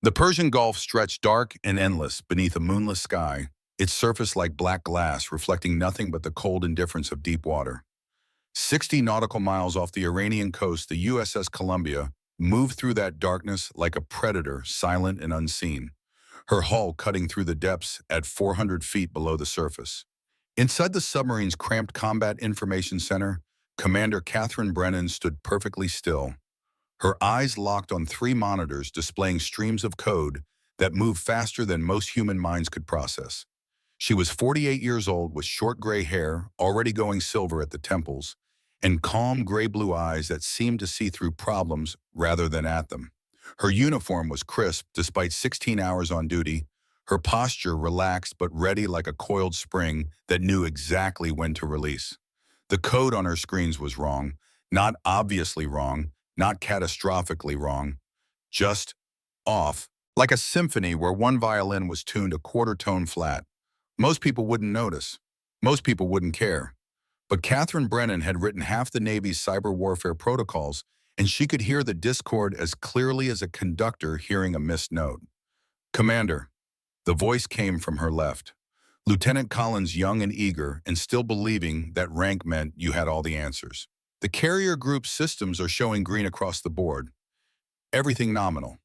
The Persian Gulf stretched dark and endless beneath a moonless sky, its surface like black glass reflecting nothing but the cold indifference of deep water. 60 nautical miles off the Iranian coast, the USS Columbia moved through that darkness like a predator, silent and unseen, her hull cutting through the depths at 400 feet below the surface. Inside the submarine's cramped combat information center, Commander Catherine Brennan stood perfectly still, her eyes locked on three monitors displaying streams of code that moved faster than most human minds could process. She was 48 years old with short gray hair, already going silver at the temples, and calm gray-blue eyes that seemed to see through problems rather than at them. Her uniform was crisp despite 16 hours on duty, her posture relaxed but ready like a coiled spring that knew exactly when to release. The code on her screens was wrong, not obviously wrong, not catastrophically wrong, just off, like a symphony where one violin was tuned a quarter tone flat. Most people wouldn't notice. Most people wouldn't care. But Catherine Brennan had written half the Navy's cyber warfare protocols, and she could hear the discord as clearly as a conductor hearing a missed note. Commander, the voice came from her left. Lieutenant Collins, young and eager, and still believing that rank meant you had all the answers. The carrier group's systems are showing green across the board. Everything nominal.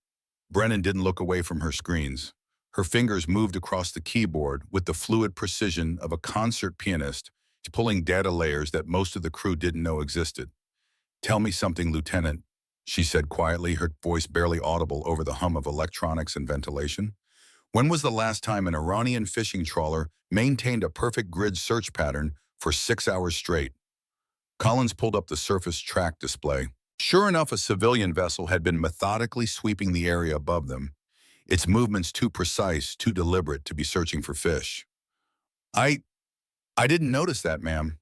Brennan didn't look away from her screens. Her fingers moved across the keyboard with the fluid precision of a concert pianist, pulling data layers that most of the crew didn't know existed. "Tell me something, Lieutenant," she said quietly, her voice barely audible over the hum of electronics and ventilation. "When was the last time an Iranian fishing trawler maintained a perfect grid search pattern for 6 hours straight?" Collins pulled up the surface track display. Sure enough, a civilian vessel had been methodically sweeping the area above them, its movements too precise, too deliberate to be searching for fish. I didn't notice that, ma'am."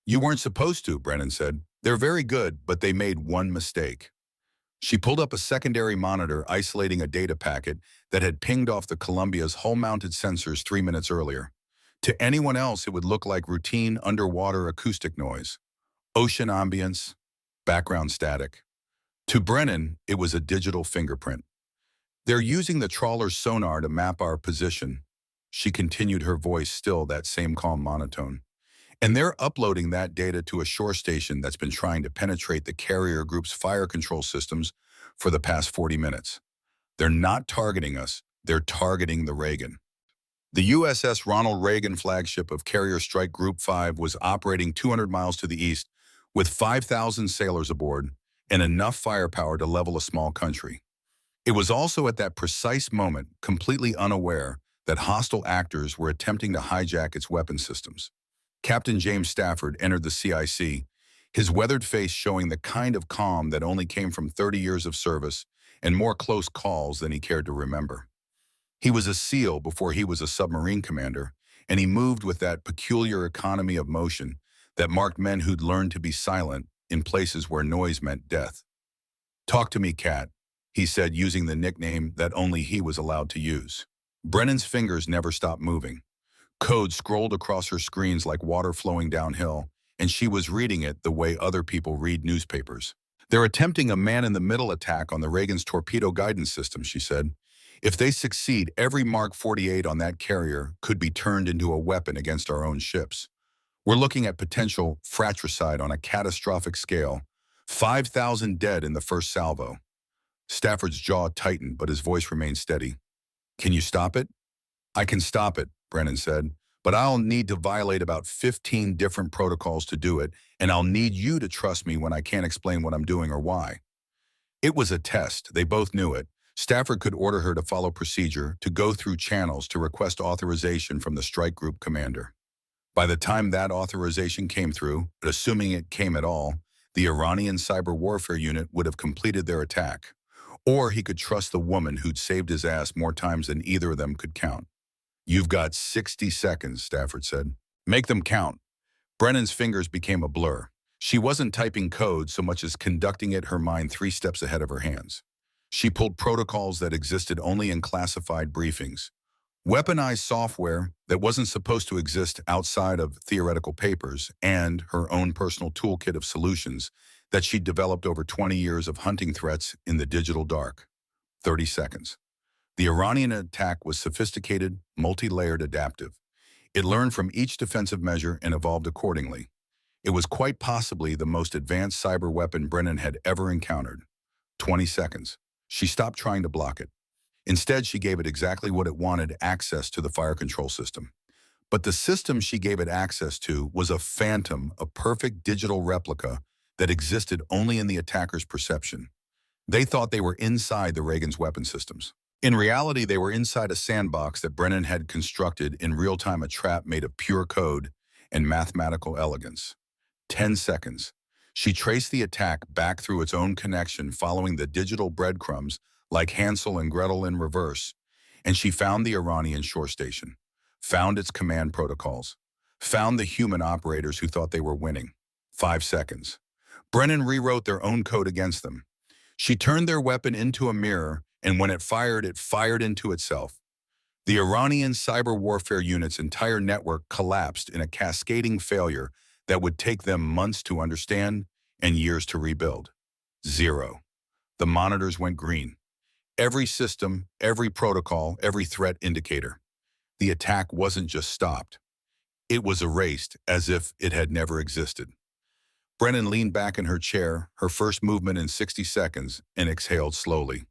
"You weren't supposed to," Brennan said. "They're very good, but they made one mistake." She pulled up a secondary monitor isolating a data packet that had pinged off the Columbia's hull-mounted sensors 3 minutes earlier. To anyone else, it would look like routine underwater acoustic noise. Ocean ambience, background static. To Brennan, it was a digital fingerprint. "They're using the trawler's sonar to map our position." She continued, her voice still that same calm monotone. "And they're uploading that data to a shore station that's been trying to penetrate the carrier group's fire control systems for the past 40 minutes. They're not targeting us, they're targeting the Reagan." The USS Ronald Reagan flagship of Carrier Strike Group 5 was operating 200 miles to the east with 5,000 sailors aboard and enough firepower to level a small country. It was also at that precise moment, completely unaware, that hostile actors were attempting to hijack its weapon systems. Captain James Stafford entered the CIC, his weathered face showing the kind of calm that only came from 30 years of service and more close calls than he cared to remember. He was a SEAL before he was a submarine commander, and he moved with that peculiar economy of motion that marked men who'd learned to be silent in places where noise meant death. "Talk to me, Cat," he said, using the nickname that only he was allowed to use. Brennan's fingers never stopped moving. Code scrolled across her screens like water flowing downhill, and she was reading it the way other people read newspapers. "They're attempting a man-in-the-middle attack on the Reagan's torpedo guidance system," she said. "If they succeed, every Mark 48 on that carrier could be turned into a weapon against our own ships. We're looking at potential fratricide on a catastrophic scale. 5,000 dead in the first salvo." Stafford's jaw tightened, but his voice remained steady. "Can you stop it?" "I can stop it," Brennan said, "but I'll need to violate about 15 different protocols to do it, and I'll need you to trust me when I can't explain what I'm doing or why." It was a test. They both knew it. Stafford could order her to follow procedure, to go through channels, to request authorization from the strike group commander. By the time that authorization came through, assuming it came at all, the Iranian cyber warfare unit would have completed their attack. Or he could trust the woman who'd saved his ass more times than either of them could count. "You've got 60 seconds, Stafford said. "Make them count." Brennan's fingers became a blur. She wasn't typing code so much as conducting it, her mind 3 steps ahead of her hands. She pulled protocols that existed only in classified briefings. Weaponized software that wasn't supposed to exist outside of theoretical papers, and her own personal toolkit of solutions that she'd developed over 20 years of hunting threats in the digital dark. 30 seconds. The Iranian attack was sophisticated, multi-layered adaptive. It learned from each defensive measure and evolved accordingly. It was quite possibly the most advanced cyber weapon Brennan had ever encountered. 20 seconds. She stopped trying to block it. Instead, she gave it exactly what it wanted: access to the fire control system. But the system she gave it access to was a phantom, a perfect digital replica that existed only in the attacker's perception. They thought they were inside the Reagan's weapon systems. In reality, they were inside a sandbox that Brennan had constructed in real time, a trap made of pure code and mathematical elegance. 10 seconds. She traced the attack back through its own connection, following the digital breadcrumbs like Hansel and Gretel in reverse, and she found the Iranian shore station, found its command protocols, found the human operators who thought they were winning. 5 seconds. Brennan rewrote their own code against them. She turned their weapon into a mirror, and when it fired into itself. The Iranian cyber warfare unit's entire network collapsed in a cascading failure that would take them months to understand and years to rebuild. 0. The monitors went green. Every system, every protocol, every threat indicator. The attack wasn't just stopped. It was erased as if it had never existed. Brennan leaned back in her chair, her first movement in 60 seconds, and exhaled slowly.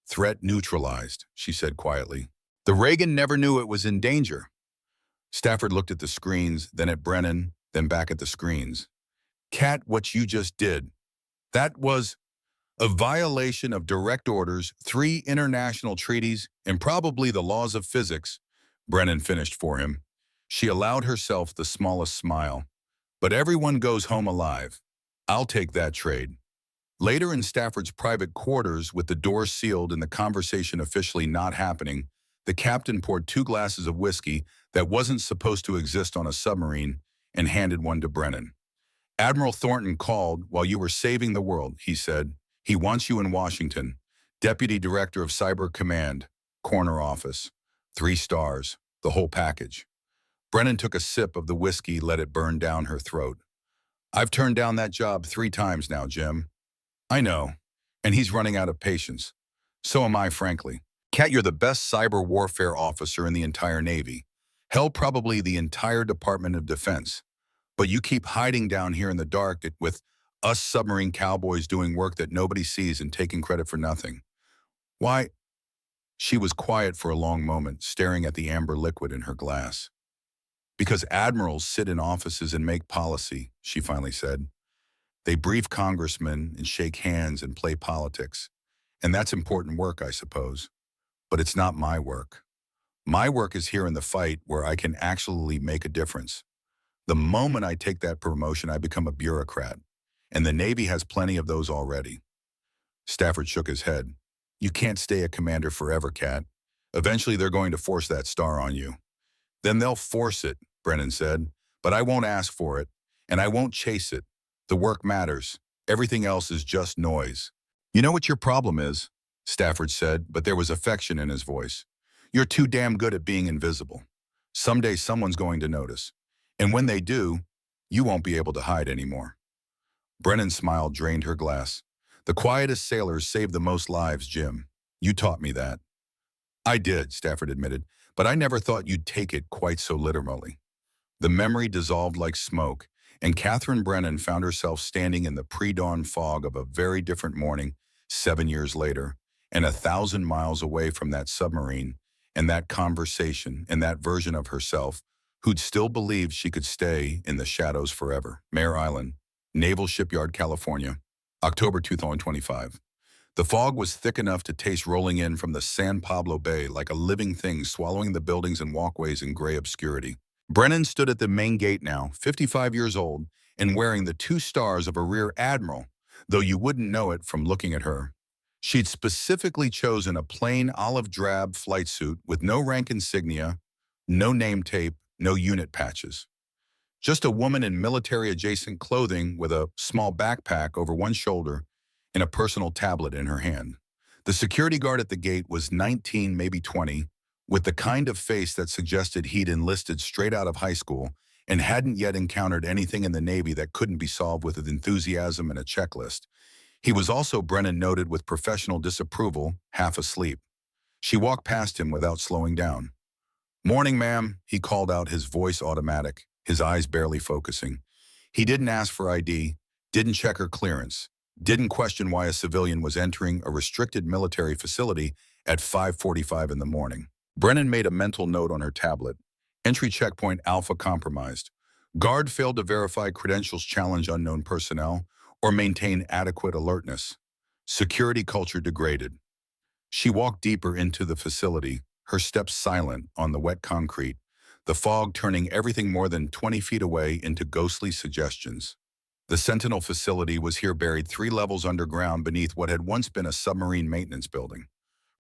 "Threat neutralized," she said quietly. The Reagan never knew it was in danger. Stafford looked at the screens, then at Brennan, then back at the screens. "Kat, what you just did, that was a violation of direct orders, 3 international treaties, and probably the laws of physics," Brennan finished for him. She allowed herself the smallest smile. "But everyone goes home alive. I'll take that trade." Later, in Stafford's private quarters, with the doors sealed and the conversation officially not happening, the captain poured 2 glasses of whiskey that wasn't supposed to exist on a submarine and handed one to Brennan. "Admiral Thornton called while you were saving the world," he said. "He wants you in Washington. Deputy Director of Cyber Command, corner office. 3 stars, the whole package." Brennan took a sip of the whiskey, let it burn down her throat. "I've turned down that job 3 times now, Jim." "I know, and he's running out of patience. So am I, frankly. Kat, you're the best cyber warfare officer in the entire Navy. Hell, probably the entire Department of Defense. But you keep hiding down here in the dark with us submarine cowboys doing work that nobody sees and taking credit for nothing. Why?" She was quiet for a long moment, staring at the amber liquid in her glass. "Because admirals sit in offices and make policy," she finally said. "They brief congressmen and shake hands and play politics. And that's important work, I suppose. But it's not my work. My work is here in the fight, where I can actually make a difference. The moment I take that promotion, I become a bureaucrat. And the Navy has plenty of those already." Stafford shook his head. "You can't stay a commander forever, Kat. Eventually they're going to force that star on you." "Then they'll force it," Brennan said. "But I won't ask for it, and I won't chase it. The work matters. Everything else is just noise." "You know what your problem is?" Stafford said, but there was affection in his voice. "You're too damn good at being invisible. Someday someone's going to notice. And when they do, you won't be able to hide anymore." Brennan's smile drained her glass. "The quietest sailors save the most lives, Jim. You taught me that." "I did," Stafford admitted, "but I never thought you'd take it quite so literally." The memory dissolved like smoke, and Catherine Brennan found herself standing in the pre-dawn fog of a very different morning 7 years later, and 1,000 miles away from that submarine, and that conversation, and that version of herself, who'd still believed she could stay in the shadows forever. Mare Island, Naval Shipyard, California, October 2025. The fog was thick enough to taste rolling in from the San Pablo Bay like a living thing, swallowing the buildings and walkways in gray obscurity. Brennan stood at the main gate now, 55 years old, and wearing the 2 stars of a rear admiral, though you wouldn't know it from looking at her. She'd specifically chosen a plain olive drab flight suit with no rank insignia, no name tape, no unit patches. Just a woman in military-adjacent clothing with a small backpack over one shoulder and a personal tablet in her hand. The security guard at the gate was 19, maybe 20, with the kind of face that suggested he'd enlisted straight out of high school and hadn't yet encountered anything in the Navy that couldn't be solved with enthusiasm and a checklist. He was also, Brennan noted with professional disapproval, half asleep. She walked past him without slowing down. "Morning, ma'am," he called out, his voice automatic, his eyes barely focusing. He didn't ask for ID, didn't check her clearance, didn't question why a civilian was entering a restricted military facility at 5:45 in the morning. Brennan made a mental note on her tablet. Entry checkpoint Alpha compromised. Guard failed to verify credentials, challenge unknown personnel, or maintain adequate alertness. Security culture degraded. She walked deeper into the facility, her steps silent on the wet concrete, the fog turning everything more than 20 feet away into ghostly suggestions. The Sentinel facility was here buried 3 levels underground beneath what had once been a submarine maintenance building.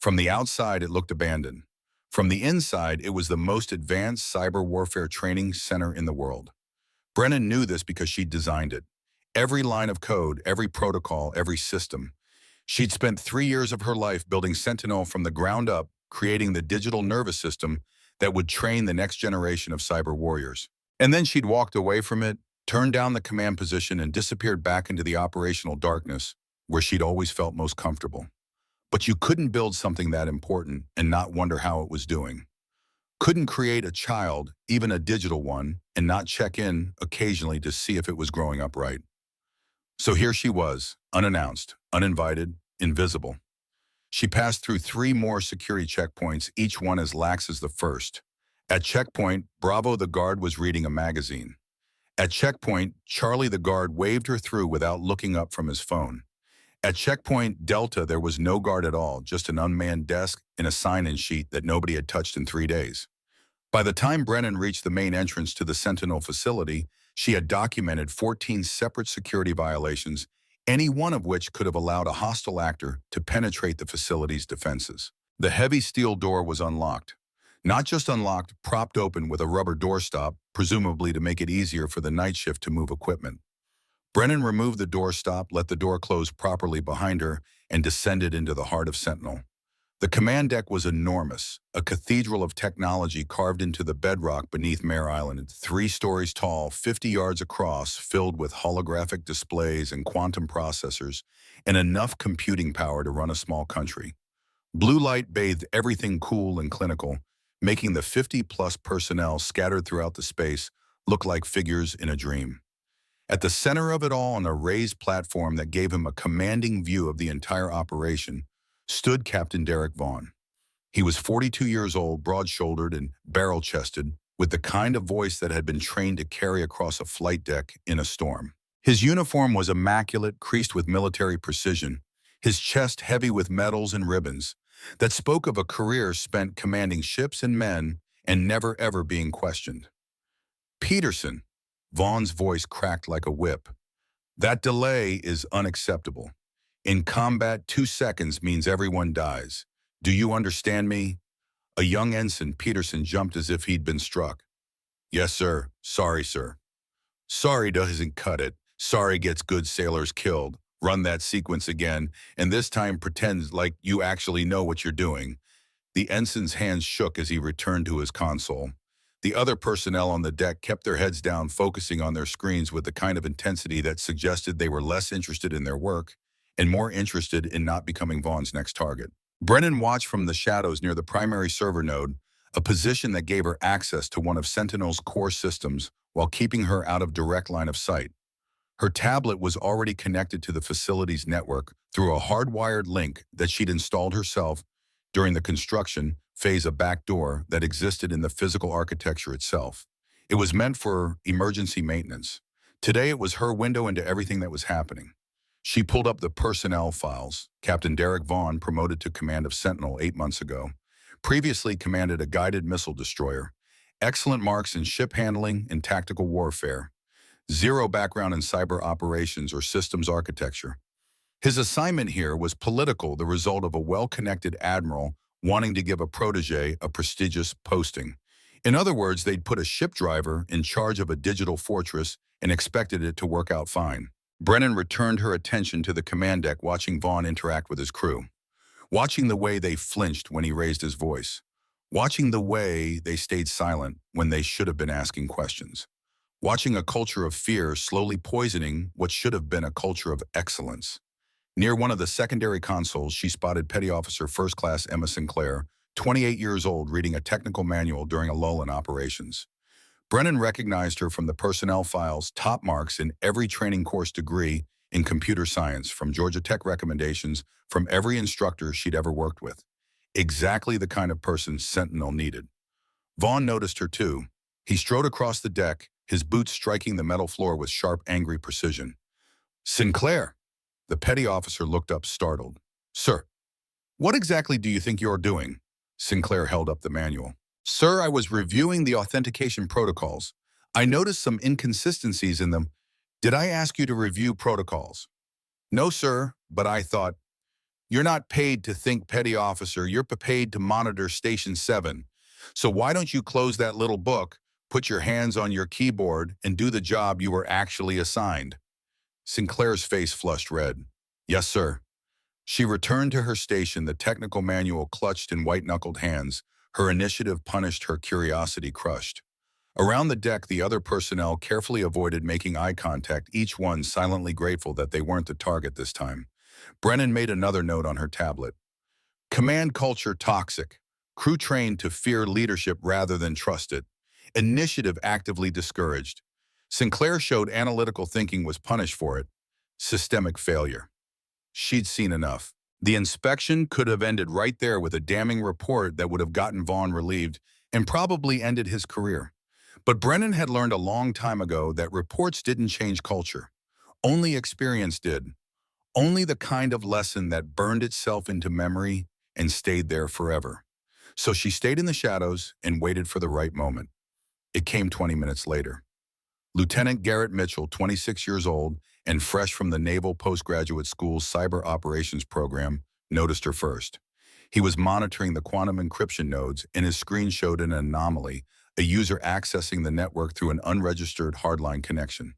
From the outside, it looked abandoned. From the inside, it was the most advanced cyber warfare training center in the world. Brennan knew this because she'd designed it. Every line of code, every protocol, every system. She'd spent 3 years of her life building Sentinel from the ground up, creating the digital nervous system that would train the next generation of cyber warriors. And then she'd walked away from it, turned down the command position, and disappeared back into the operational darkness where she'd always felt most comfortable. But you couldn't build something that important and not wonder how it was doing. Couldn't create a child, even a digital one, and not check in occasionally to see if it was growing up right. So here she was, unannounced, uninvited, invisible. She passed through 3 more security checkpoints, each one as lax as the first. At checkpoint, Bravo the guard was reading a magazine. At checkpoint, Charlie the guard waved her through without looking up from his phone. At checkpoint Delta, there was no guard at all, just an unmanned desk and a sign-in sheet that nobody had touched in 3 days. By the time Brennan reached the main entrance to the Sentinel facility, she had documented 14 separate security violations, any one of which could have allowed a hostile actor to penetrate the facility's defenses. The heavy steel door was unlocked. Not just unlocked, propped open with a rubber doorstop, presumably to make it easier for the night shift to move equipment. Brennan removed the doorstop, let the door close properly behind her, and descended into the heart of Sentinel. The command deck was enormous, a cathedral of technology carved into the bedrock beneath Mare Island, 3 stories tall, 50 yards across, filled with holographic displays and quantum processors, and enough computing power to run a small country. Blue light bathed everything cool and clinical, making the 50-plus personnel scattered throughout the space look like figures in a dream. At the center of it all, on a raised platform that gave him a commanding view of the entire operation, stood Captain Derek Vaughn. He was 42 years old, broad-shouldered and barrel-chested, with the kind of voice that had been trained to carry across a flight deck in a storm. His uniform was immaculate, creased with military precision, his chest heavy with medals and ribbons, that spoke of a career spent commanding ships and men and never ever being questioned. "Peterson," Vaughn's voice cracked like a whip. "That delay is unacceptable. In combat, 2 seconds means everyone dies. Do you understand me?" A young ensign, Peterson, jumped as if he'd been struck. "Yes, sir. Sorry, sir." "Sorry doesn't cut it. Sorry gets good sailors killed. Run that sequence again, and this time pretend like you actually know what you're doing." The ensign's hands shook as he returned to his console. The other personnel on the deck kept their heads down, focusing on their screens with the kind of intensity that suggested they were less interested in their work and more interested in not becoming Vaughn's next target. Brennan watched from the shadows near the primary server node, a position that gave her access to one of Sentinel's core systems while keeping her out of direct line of sight. Her tablet was already connected to the facility's network through a hardwired link that she'd installed herself during the construction phase, a backdoor that existed in the physical architecture itself. It was meant for emergency maintenance. Today it was her window into everything that was happening. She pulled up the personnel files. Captain Derek Vaughn, promoted to command of Sentinel 8 months ago, previously commanded a guided missile destroyer. Excellent marks in ship handling and tactical warfare. Zero background in cyber operations or systems architecture. His assignment here was political, the result of a well-connected admiral wanting to give a protege a prestigious posting. In other words, they'd put a ship driver in charge of a digital fortress and expected it to work out fine. Brennan returned her attention to the command deck, watching Vaughn interact with his crew. Watching the way they flinched when he raised his voice. Watching the way they stayed silent when they should have been asking questions. Watching a culture of fear slowly poisoning what should have been a culture of excellence. Near one of the secondary consoles, she spotted Petty Officer First Class Emma Sinclair, 28 years old, reading a technical manual during a lull in operations. Brennan recognized her from the personnel files, top marks in every training course degree in computer science, from Georgia Tech recommendations from every instructor she'd ever worked with. Exactly the kind of person Sentinel needed. Vaughn noticed her too. He strode across the deck, his boots striking the metal floor with sharp, angry precision. Sinclair! The petty officer looked up, startled. Sir, what exactly do you think you're doing? Sinclair held up the manual. Sir, I was reviewing the authentication protocols. I noticed some inconsistencies in them. Did I ask you to review protocols? No, sir, but I thought, you're not paid to think, petty officer. You're paid to monitor Station 7. So why don't you close that little book, put your hands on your keyboard, and do the job you were actually assigned? Sinclair's face flushed red. Yes, sir. She returned to her station, the technical manual clutched in white-knuckled hands, her initiative punished, her curiosity crushed. Around the deck, the other personnel carefully avoided making eye contact, each one silently grateful that they weren't the target this time. Brennan made another note on her tablet. Command culture toxic. Crew trained to fear leadership rather than trust it. Initiative actively discouraged. Sinclair showed analytical thinking was punished for it. Systemic failure. She'd seen enough. The inspection could have ended right there with a damning report that would have gotten Vaughn relieved and probably ended his career. But Brennan had learned a long time ago that reports didn't change culture. Only experience did. Only the kind of lesson that burned itself into memory and stayed there forever. So she stayed in the shadows and waited for the right moment. It came 20 minutes later. Lieutenant Garrett Mitchell, 26 years old and fresh from the Naval Postgraduate School's Cyber Operations program, noticed her first. He was monitoring the quantum encryption nodes, and his screen showed an anomaly, a user accessing the network through an unregistered hardline connection.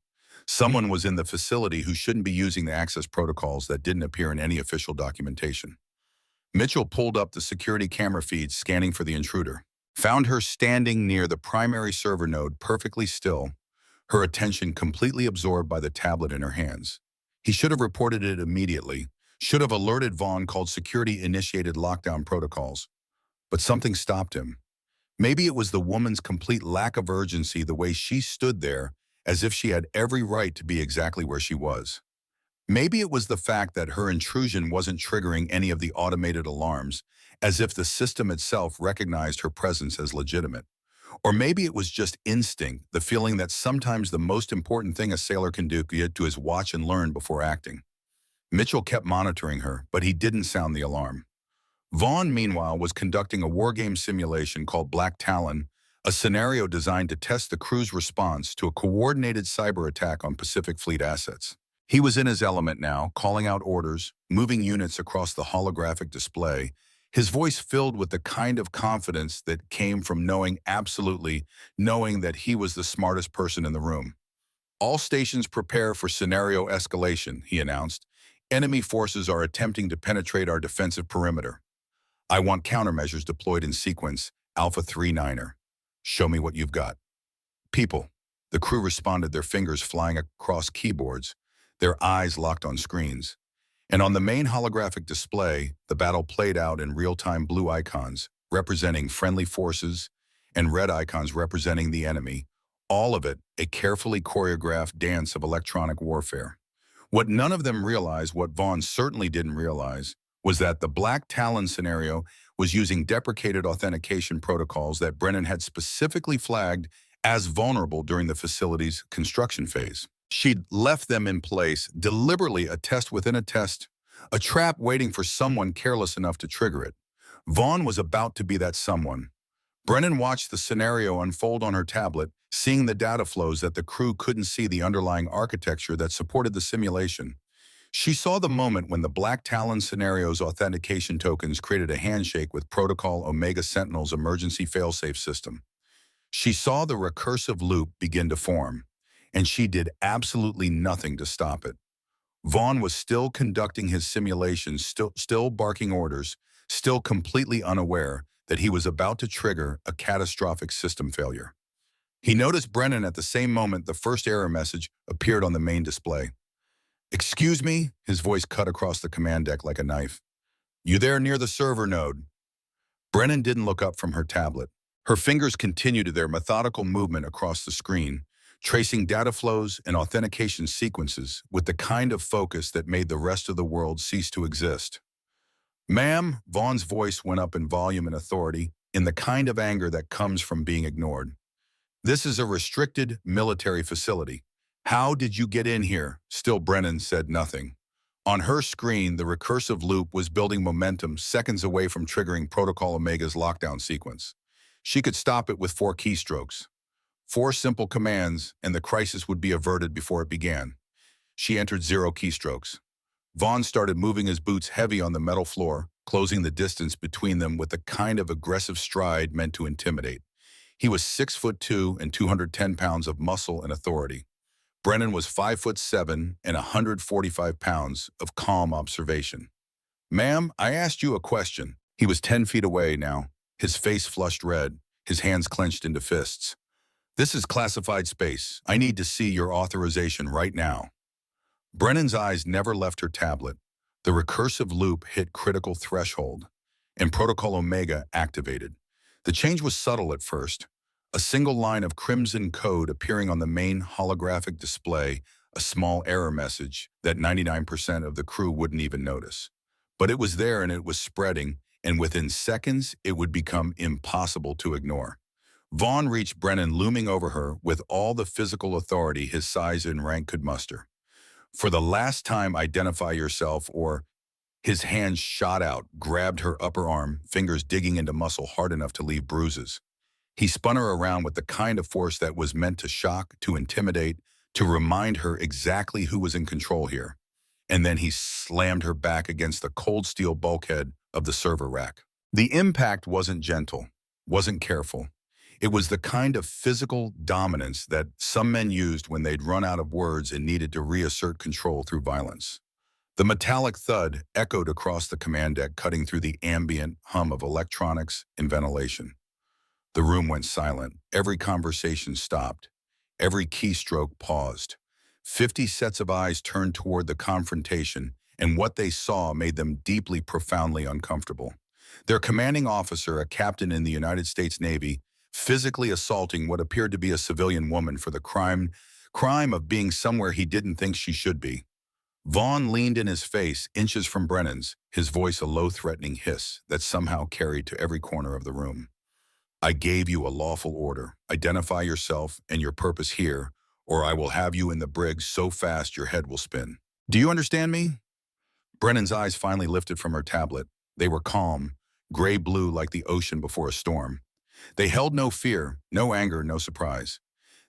Someone was in the facility who shouldn't be using the access protocols that didn't appear in any official documentation. Mitchell pulled up the security camera feeds, scanning for the intruder. Found her standing near the primary server node, perfectly still, her attention completely absorbed by the tablet in her hands. He should have reported it immediately, should have alerted Vaughn, called security-initiated lockdown protocols. But something stopped him. Maybe it was the woman's complete lack of urgency, the way she stood there, as if she had every right to be exactly where she was. Maybe it was the fact that her intrusion wasn't triggering any of the automated alarms, as if the system itself recognized her presence as legitimate. Or maybe it was just instinct, the feeling that sometimes the most important thing a sailor can do is watch and learn before acting. Mitchell kept monitoring her, but he didn't sound the alarm. Vaughn, meanwhile, was conducting a wargame simulation called Black Talon, a scenario designed to test the crew's response to a coordinated cyber attack on Pacific Fleet assets. He was in his element now, calling out orders, moving units across the holographic display, his voice filled with the kind of confidence that came from knowing that he was the smartest person in the room. All stations prepare for scenario escalation, he announced. Enemy forces are attempting to penetrate our defensive perimeter. I want countermeasures deployed in sequence, Alpha 3-9er. Show me what you've got. People. The crew responded, their fingers flying across keyboards, their eyes locked on screens. And on the main holographic display, the battle played out in real-time, blue icons representing friendly forces and red icons representing the enemy. All of it a carefully choreographed dance of electronic warfare. What none of them realized, what Vaughn certainly didn't realize, was that the Black Talon scenario was using deprecated authentication protocols that Brennan had specifically flagged as vulnerable during the facility's construction phase. She'd left them in place, deliberately, a test within a test, a trap waiting for someone careless enough to trigger it. Vaughn was about to be that someone. Brennan watched the scenario unfold on her tablet, seeing the data flows that the crew couldn't see, the underlying architecture that supported the simulation. She saw the moment when the Black Talon scenario's authentication tokens created a handshake with Protocol Omega Sentinel's emergency failsafe system. She saw the recursive loop begin to form, and she did absolutely nothing to stop it. Vaughn was still conducting his simulations, still barking orders, still completely unaware that he was about to trigger a catastrophic system failure. He noticed Brennan at the same moment. The first error message appeared on the main display. Excuse me? His voice cut across the command deck like a knife. You there near the server node? Brennan didn't look up from her tablet. Her fingers continued their methodical movement across the screen, tracing data flows and authentication sequences with the kind of focus that made the rest of the world cease to exist. Ma'am, Vaughn's voice went up in volume and authority, in the kind of anger that comes from being ignored. This is a restricted military facility. How did you get in here? Still Brennan said nothing. On her screen, the recursive loop was building momentum seconds away from triggering Protocol Omega's lockdown sequence. She could stop it with 4 keystrokes. 4 simple commands, and the crisis would be averted before it began. She entered 0 keystrokes. Vaughn started moving his boots heavy on the metal floor, closing the distance between them with the kind of aggressive stride meant to intimidate. He was 6'2" and 210 pounds of muscle and authority. Brennan was 5'7" and 145 pounds of calm observation. Ma'am, I asked you a question. He was 10 feet away now, his face flushed red, his hands clenched into fists. This is classified space. I need to see your authorization right now. Brennan's eyes never left her tablet. The recursive loop hit critical threshold, and Protocol Omega activated. The change was subtle at first, a single line of crimson code appearing on the main holographic display, a small error message that 99% of the crew wouldn't even notice. But it was there and it was spreading, and within seconds, it would become impossible to ignore. Vaughn reached Brennan looming over her with all the physical authority his size and rank could muster. For the last time, identify yourself, or his hand shot out, grabbed her upper arm, fingers digging into muscle hard enough to leave bruises. He spun her around with the kind of force that was meant to shock, to intimidate, to remind her exactly who was in control here. And then he slammed her back against the cold steel bulkhead of the server rack. The impact wasn't gentle, wasn't careful. It was the kind of physical dominance that some men used when they'd run out of words and needed to reassert control through violence. The metallic thud echoed across the command deck, cutting through the ambient hum of electronics and ventilation. The room went silent. Every conversation stopped. Every keystroke paused. 50 sets of eyes turned toward the confrontation, and what they saw made them deeply, profoundly uncomfortable. Their commanding officer, a captain in the United States Navy, physically assaulting what appeared to be a civilian woman for the crime of being somewhere he didn't think she should be. Vaughn leaned in his face, inches from Brennan's, his voice a low, threatening hiss that somehow carried to every corner of the room. I gave you a lawful order. Identify yourself and your purpose here, or I will have you in the brig so fast your head will spin. Do you understand me? Brennan's eyes finally lifted from her tablet. They were calm, gray-blue like the ocean before a storm. They held no fear, no anger, no surprise.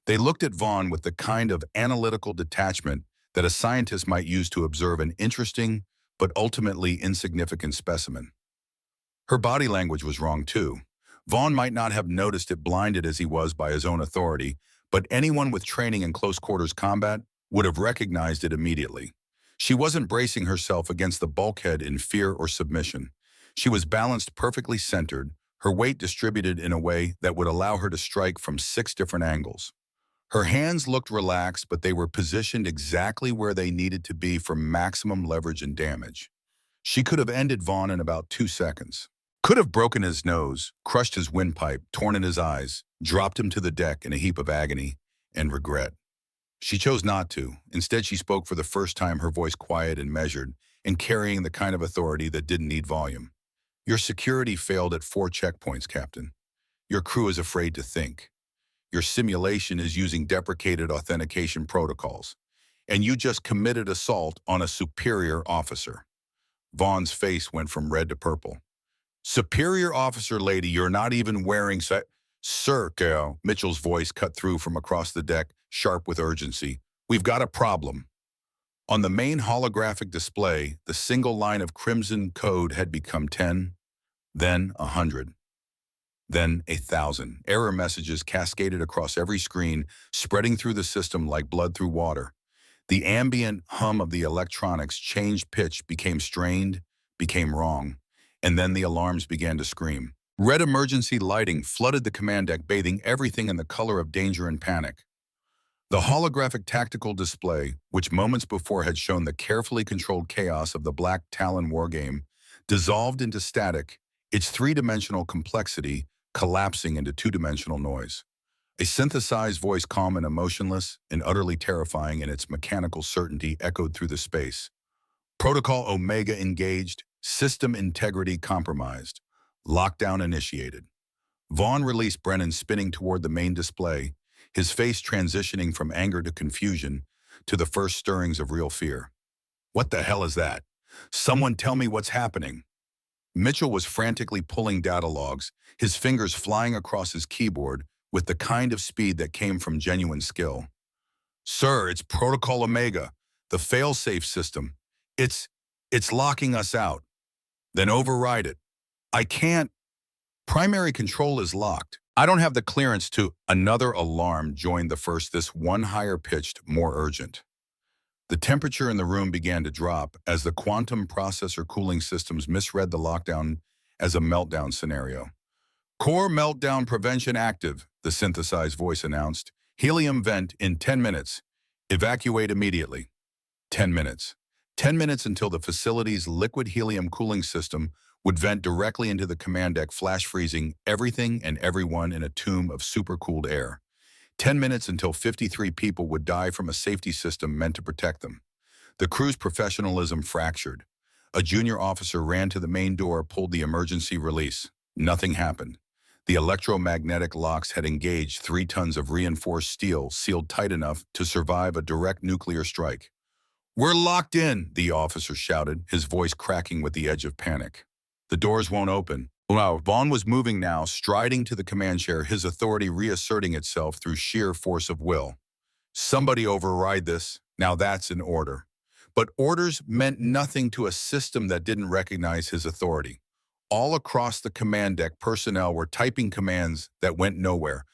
They looked at Vaughn with the kind of analytical detachment that a scientist might use to observe an interesting but ultimately insignificant specimen. Her body language was wrong too. Vaughn might not have noticed it, blinded as he was by his own authority, but anyone with training in close-quarters combat would have recognized it immediately. She wasn't bracing herself against the bulkhead in fear or submission. She was balanced, perfectly centered, her weight distributed in a way that would allow her to strike from 6 different angles. Her hands looked relaxed, but they were positioned exactly where they needed to be for maximum leverage and damage. She could have ended Vaughn in about 2 seconds. Could have broken his nose, crushed his windpipe, torn in his eyes, dropped him to the deck in a heap of agony and regret. She chose not to. Instead, she spoke for the first time, her voice quiet and measured, and carrying the kind of authority that didn't need volume. Your security failed at 4 checkpoints, Captain. Your crew is afraid to think. Your simulation is using deprecated authentication protocols. And you just committed assault on a superior officer. Vaughn's face went from red to purple. Superior officer, lady, you're not even wearing Sir, Gale, Mitchell's voice cut through from across the deck, sharp with urgency. We've got a problem. On the main holographic display, the single line of crimson code had become 10, then 100, then 1,000. Error messages cascaded across every screen, spreading through the system like blood through water. The ambient hum of the electronics changed pitch, became strained, became wrong, and then the alarms began to scream. Red emergency lighting flooded the command deck, bathing everything in the color of danger and panic. The holographic tactical display, which moments before had shown the carefully controlled chaos of the Black Talon wargame, dissolved into static, its three-dimensional complexity collapsing into two-dimensional noise. A synthesized voice, calm and emotionless and utterly terrifying in its mechanical certainty, echoed through the space. Protocol Omega engaged, system integrity compromised, lockdown initiated. Vaughn released Brennan, spinning toward the main display, his face transitioning from anger to confusion to the first stirrings of real fear. What the hell is that? Someone tell me what's happening. Mitchell was frantically pulling data logs, his fingers flying across his keyboard with the kind of speed that came from genuine skill. Sir, it's Protocol Omega, the fail-safe system. It's locking us out. Then override it. I can't. Primary control is locked. I don't have the clearance to. Another alarm joined the first, this one higher pitched, more urgent. The temperature in the room began to drop as the quantum processor cooling systems misread the lockdown as a meltdown scenario. Core meltdown prevention active, the synthesized voice announced. Helium vent in 10 minutes. Evacuate immediately. 10 minutes. 10 minutes until the facility's liquid helium cooling system would vent directly into the command deck, flash freezing everything and everyone in a tomb of supercooled air. 10 minutes until 53 people would die from a safety system meant to protect them. The crew's professionalism fractured. A junior officer ran to the main door, pulled the emergency release. Nothing happened. The electromagnetic locks had engaged 3 tons of reinforced steel, sealed tight enough to survive a direct nuclear strike. "We're locked in," the officer shouted, his voice cracking with the edge of panic. "The doors won't open." Wow, Vaughn was moving now, striding to the command chair, his authority reasserting itself through sheer force of will. Somebody override this. Now that's an order. But orders meant nothing to a system that didn't recognize his authority. All across the command deck, personnel were typing commands that went nowhere,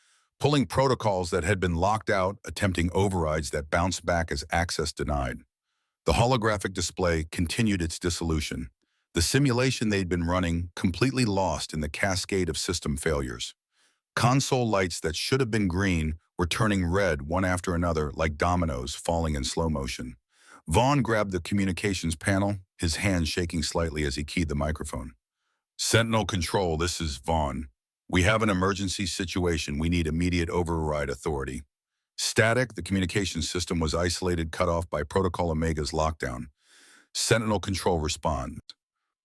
pulling protocols that had been locked out, attempting overrides that bounced back as access denied. The holographic display continued its dissolution. The simulation they'd been running completely lost in the cascade of system failures. Console lights that should have been green were turning red one after another like dominoes falling in slow motion. Vaughn grabbed the communications panel, his hand shaking slightly as he keyed the microphone. "Sentinel Control, this is Vaughn. We have an emergency situation. We need immediate override authority." Static, the communications system was isolated, cut off by Protocol Omega's lockdown. Sentinel Control, respond.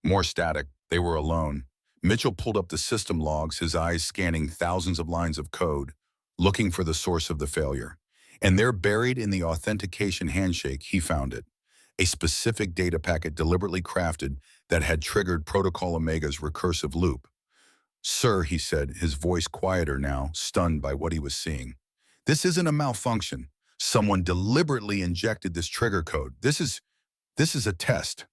More static. They were alone. Mitchell pulled up the system logs, his eyes scanning thousands of lines of code, looking for the source of the failure. And there, buried in the authentication handshake, he found it. A specific data packet deliberately crafted that had triggered Protocol Omega's recursive loop. "Sir," he said, his voice quieter now, stunned by what he was seeing. "This isn't a malfunction. Someone deliberately injected this trigger code. This is a test."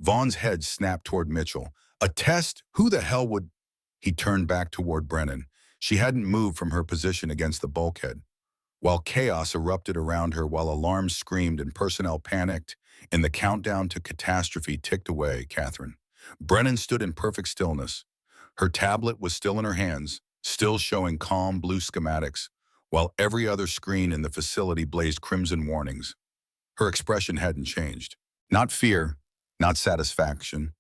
Vaughn's head snapped toward Mitchell. "A test? Who the hell would—" He turned back toward Brennan. She hadn't moved from her position against the bulkhead. While chaos erupted around her, while alarms screamed and personnel panicked, and the countdown to catastrophe ticked away, Catherine. Brennan stood in perfect stillness. Her tablet was still in her hands, still showing calm blue schematics, while every other screen in the facility blazed crimson warnings. Her expression hadn't changed. Not fear, not satisfaction,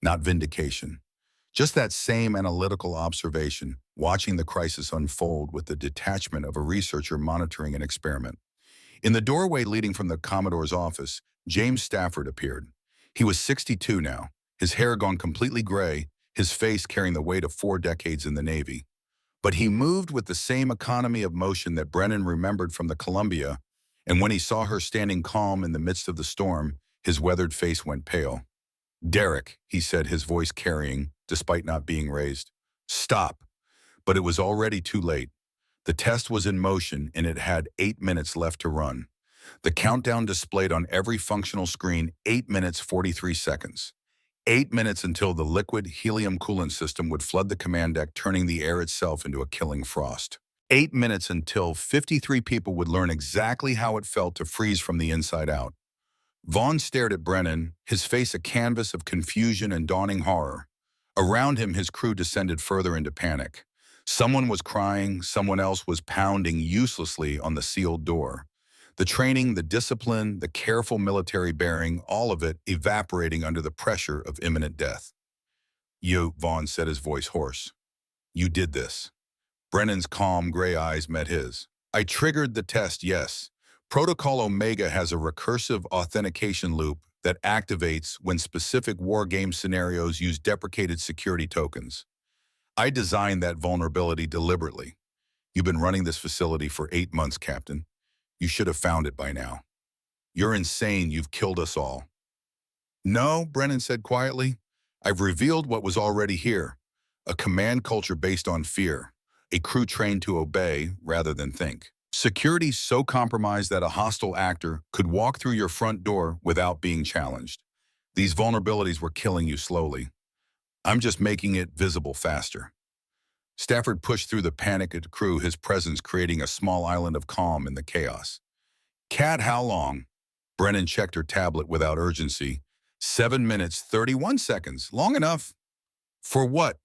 not vindication. Just that same analytical observation, watching the crisis unfold with the detachment of a researcher monitoring an experiment. In the doorway leading from the Commodore's office, James Stafford appeared. He was 62 now, his hair gone completely gray, his face carrying the weight of 4 decades in the Navy. But he moved with the same economy of motion that Brennan remembered from the Columbia, and when he saw her standing calm in the midst of the storm, his weathered face went pale. "Derek," he said, his voice carrying, despite not being raised. "Stop." But it was already too late. The test was in motion, and it had 8 minutes left to run. The countdown displayed on every functional screen, 8 minutes 43 seconds. 8 minutes until the liquid helium coolant system would flood the command deck, turning the air itself into a killing frost. 8 minutes until 53 people would learn exactly how it felt to freeze from the inside out. Vaughn stared at Brennan, his face a canvas of confusion and dawning horror. Around him, his crew descended further into panic. Someone was crying, someone else was pounding uselessly on the sealed door. The training, the discipline, the careful military bearing, all of it evaporating under the pressure of imminent death. You, Vaughn said, his voice hoarse. You did this. Brennan's calm gray eyes met his. I triggered the test, yes. Protocol Omega has a recursive authentication loop that activates when specific war game scenarios use deprecated security tokens. I designed that vulnerability deliberately. You've been running this facility for 8 months, Captain. You should have found it by now. You're insane. You've killed us all. No, Brennan said quietly. I've revealed what was already here. A command culture based on fear. A crew trained to obey rather than think. Security so compromised that a hostile actor could walk through your front door without being challenged. These vulnerabilities were killing you slowly. I'm just making it visible faster. Stafford pushed through the panicked crew, his presence creating a small island of calm in the chaos. Cat, how long? Brennan checked her tablet without urgency. 7 minutes, 31 seconds. Long enough. For what?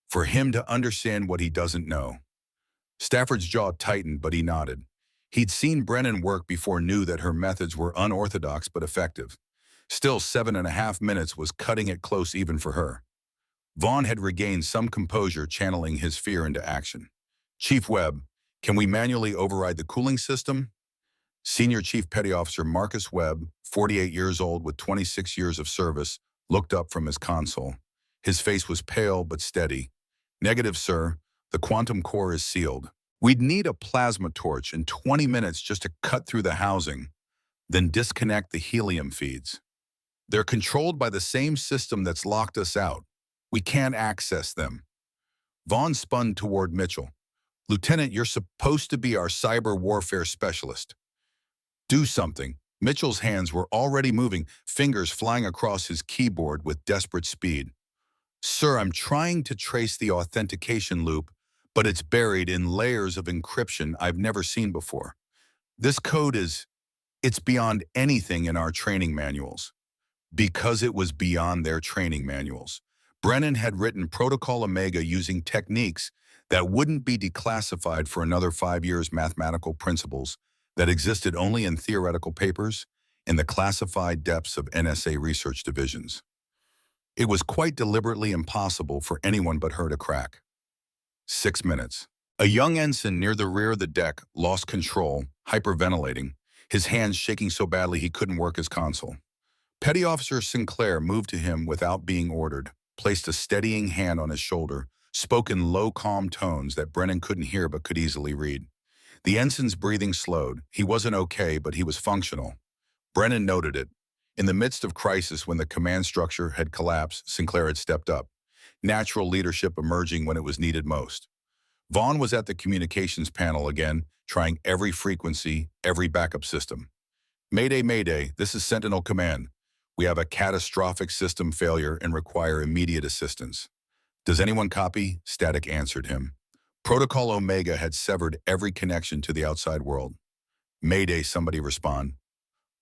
For him to understand what he doesn't know. Stafford's jaw tightened, but he nodded. He'd seen Brennan work before, knew that her methods were unorthodox but effective. Still, 7.5 minutes was cutting it close even for her. Vaughn had regained some composure, channeling his fear into action. Chief Webb, can we manually override the cooling system? Senior Chief Petty Officer Marcus Webb, 48 years old with 26 years of service, looked up from his console. His face was pale but steady. Negative, sir. The quantum core is sealed. We'd need a plasma torch in 20 minutes just to cut through the housing, then disconnect the helium feeds. They're controlled by the same system that's locked us out. We can't access them. Vaughn spun toward Mitchell. Lieutenant, you're supposed to be our cyber warfare specialist. Do something. Mitchell's hands were already moving, fingers flying across his keyboard with desperate speed. Sir, I'm trying to trace the authentication loop, but it's buried in layers of encryption I've never seen before. This code it's beyond anything in our training manuals. Because it was beyond their training manuals. Brennan had written Protocol Omega using techniques that wouldn't be declassified for another 5 years, mathematical principles that existed only in theoretical papers in the classified depths of NSA research divisions. It was quite deliberately impossible for anyone but her to crack. 6 minutes. A young ensign near the rear of the deck lost control, hyperventilating, his hands shaking so badly he couldn't work his console. Petty Officer Sinclair moved to him without being ordered, placed a steadying hand on his shoulder, spoke in low, calm tones that Brennan couldn't hear but could easily read. The ensign's breathing slowed. He wasn't okay, but he was functional. Brennan noted it. In the midst of crisis, when the command structure had collapsed, Sinclair had stepped up, natural leadership emerging when it was needed most. Vaughn was at the communications panel again, trying every frequency, every backup system. Mayday, Mayday, this is Sentinel Command. We have a catastrophic system failure and require immediate assistance. Does anyone copy? Static answered him. Protocol Omega had severed every connection to the outside world. Mayday, somebody respond.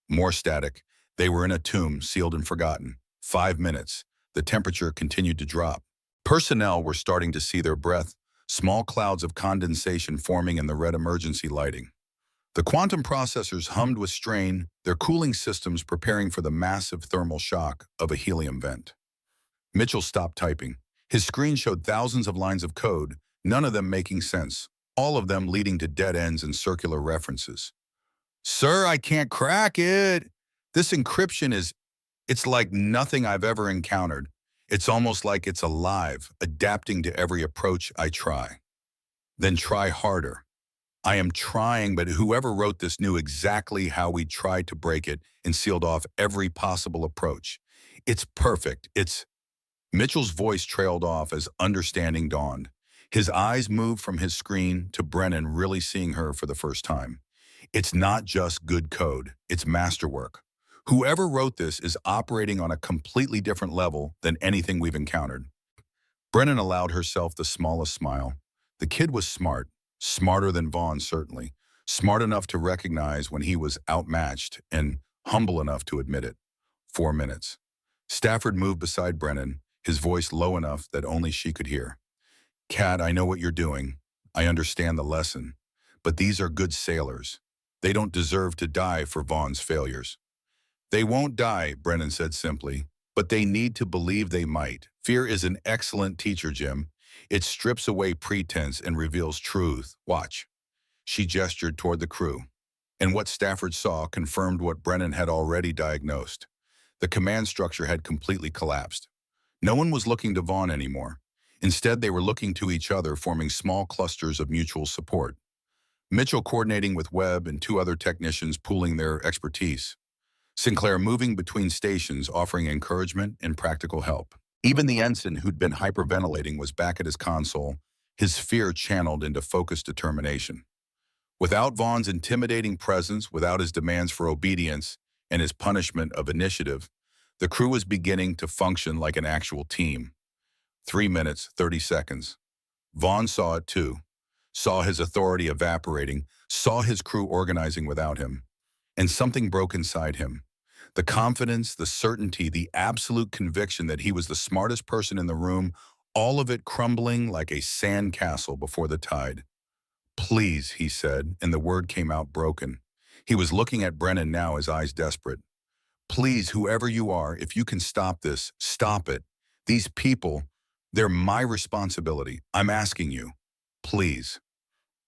More static. They were in a tomb, sealed and forgotten. 5 minutes. The temperature continued to drop. Personnel were starting to see their breath, small clouds of condensation forming in the red emergency lighting. The quantum processors hummed with strain, their cooling systems preparing for the massive thermal shock of a helium vent. Mitchell stopped typing. His screen showed thousands of lines of code, none of them making sense, all of them leading to dead ends and circular references. Sir, I can't crack it. This encryption it's like nothing I've ever encountered. It's almost like it's alive, adapting to every approach I try. Then try harder. I am trying, but whoever wrote this knew exactly how we tried to break it and sealed off every possible approach. It's perfect. Mitchell's voice trailed off as understanding dawned. His eyes moved from his screen to Brennan, really seeing her for the first time. It's not just good code, it's masterwork. Whoever wrote this is operating on a completely different level than anything we've encountered. Brennan allowed herself the smallest smile. The kid was smart. Smarter than Vaughn, certainly. Smart enough to recognize when he was outmatched and humble enough to admit it. 4 minutes. Stafford moved beside Brennan, his voice low enough that only she could hear. Cat, I know what you're doing. I understand the lesson. But these are good sailors. They don't deserve to die for Vaughn's failures. They won't die, Brennan said simply, but they need to believe they might. Fear is an excellent teacher, Jim. It strips away pretense and reveals truth. Watch. She gestured toward the crew. And what Stafford saw confirmed what Brennan had already diagnosed. The command structure had completely collapsed. No one was looking to Vaughn anymore. Instead, they were looking to each other, forming small clusters of mutual support. Mitchell coordinating with Webb and two other technicians pooling their expertise. Sinclair moving between stations, offering encouragement and practical help. Even the ensign who'd been hyperventilating was back at his console, his fear channeled into focused determination. Without Vaughn's intimidating presence, without his demands for obedience and his punishment of initiative, the crew was beginning to function like an actual team. 3 minutes, 30 seconds. Vaughn saw it too. Saw his authority evaporating, saw his crew organizing without him. And something broke inside him. The confidence, the certainty, the absolute conviction that he was the smartest person in the room, all of it crumbling like a sandcastle before the tide. Please, he said, and the word came out broken. He was looking at Brennan now, his eyes desperate. Please, whoever you are, if you can stop this, stop it. These people, they're my responsibility. I'm asking you. Please.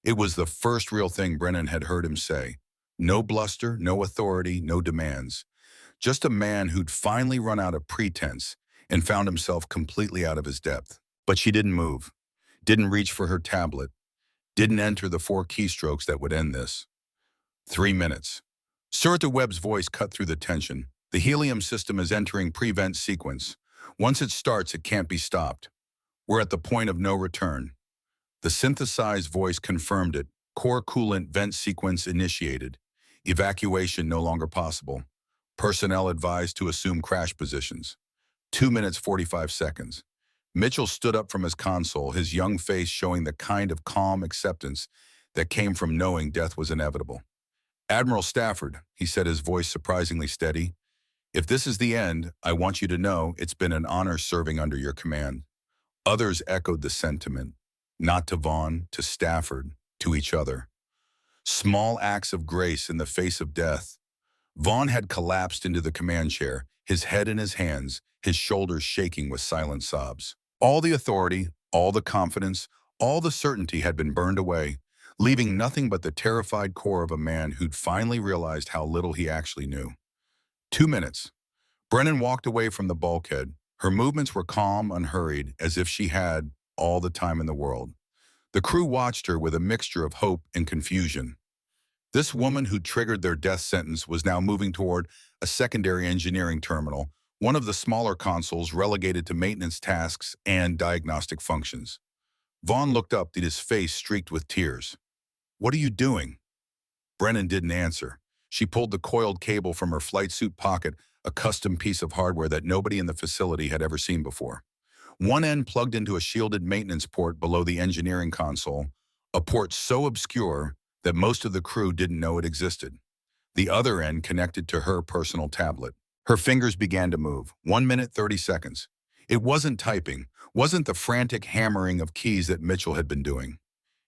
It was the first real thing Brennan had heard him say. No bluster, no authority, no demands. Just a man who'd finally run out of pretense and found himself completely out of his depth. But she didn't move, didn't reach for her tablet, didn't enter the 4 keystrokes that would end this. 3 minutes. Sir, Webb's voice cut through the tension. The helium system is entering prevent sequence. Once it starts, it can't be stopped. We're at the point of no return. The synthesized voice confirmed it. Core coolant vent sequence initiated. Evacuation no longer possible. Personnel advised to assume crash positions. 2 minutes, 45 seconds. Mitchell stood up from his console, his young face showing the kind of calm acceptance that came from knowing death was inevitable. Admiral Stafford, he said, his voice surprisingly steady, if this is the end, I want you to know it's been an honor serving under your command. Others echoed the sentiment, not to Vaughn, to Stafford, to each other. Small acts of grace in the face of death. Vaughn had collapsed into the command chair, his head in his hands, his shoulders shaking with silent sobs. All the authority, all the confidence, all the certainty had been burned away, leaving nothing but the terrified core of a man who'd finally realized how little he actually knew. 2 minutes. Brennan walked away from the bulkhead. Her movements were calm, unhurried, as if she had all the time in the world. The crew watched her with a mixture of hope and confusion. This woman who triggered their death sentence was now moving toward a secondary engineering terminal, one of the smaller consoles relegated to maintenance tasks and diagnostic functions. Vaughn looked up, his face streaked with tears. What are you doing? Brennan didn't answer. She pulled the coiled cable from her flight suit pocket, a custom piece of hardware that nobody in the facility had ever seen before. One end plugged into a shielded maintenance port below the engineering console, a port so obscure that most of the crew didn't know it existed. The other end connected to her personal tablet. Her fingers began to move. 1 minute, 30 seconds. It wasn't typing, wasn't the frantic hammering of keys that Mitchell had been doing.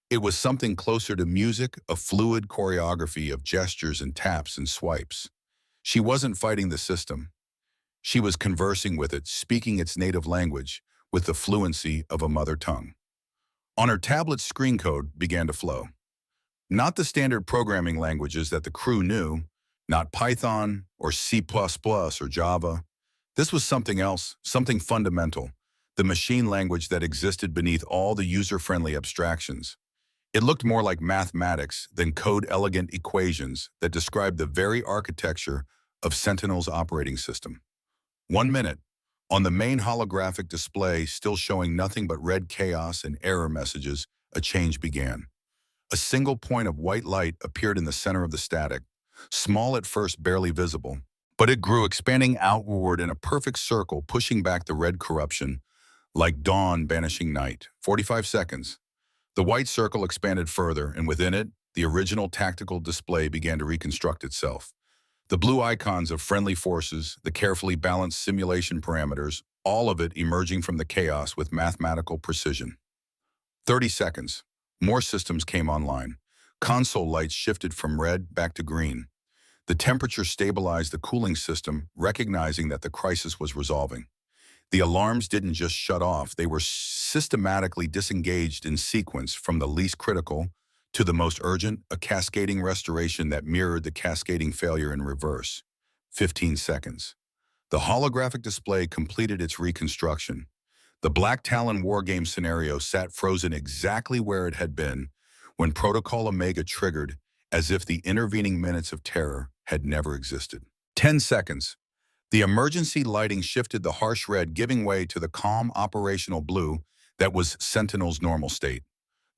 It was something closer to music, a fluid choreography of gestures and taps and swipes. She wasn't fighting the system. She was conversing with it, speaking its native language, with the fluency of a mother tongue. On her tablet's screen code began to flow. Not the standard programming languages that the crew knew, not Python or C++ or Java. This was something else, something fundamental, the machine language that existed beneath all the user-friendly abstractions. It looked more like mathematics than code-elegant equations that described the very architecture of Sentinel's operating system. 1 minute. On the main holographic display, still showing nothing but red chaos and error messages, a change began. A single point of white light appeared in the center of the static, small at first, barely visible, but it grew, expanding outward in a perfect circle, pushing back the red corruption, like dawn banishing night. 45 seconds. The white circle expanded further, and within it, the original tactical display began to reconstruct itself. The blue icons of friendly forces, the carefully balanced simulation parameters, all of it emerging from the chaos with mathematical precision. 30 seconds. More systems came online. Console lights shifted from red back to green. The temperature stabilized the cooling system, recognizing that the crisis was resolving. The alarms didn't just shut off, they were systematically disengaged in sequence from the least critical to the most urgent, a cascading restoration that mirrored the cascading failure in reverse. 15 seconds. The holographic display completed its reconstruction. The Black Talon wargame scenario sat frozen exactly where it had been when Protocol Omega triggered, as if the intervening minutes of terror had never existed. 10 seconds. The emergency lighting shifted the harsh red, giving way to the calm operational blue that was Sentinel's normal state.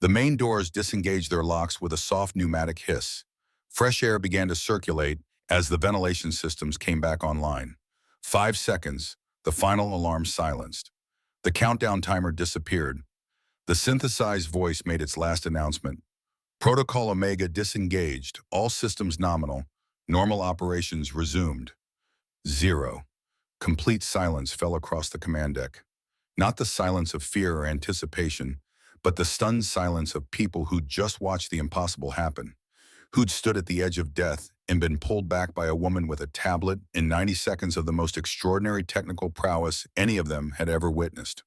The main doors disengaged their locks with a soft pneumatic hiss. Fresh air began to circulate as the ventilation systems came back online. 5 seconds. The final alarm silenced. The countdown timer disappeared. The synthesized voice made its last announcement. Protocol Omega disengaged, all systems nominal. Normal operations resumed. 0. Complete silence fell across the command deck. Not the silence of fear or anticipation, but the stunned silence of people who'd just watched the impossible happen, who'd stood at the edge of death and been pulled back by a woman with a tablet in 90 seconds of the most extraordinary technical prowess any of them had ever witnessed.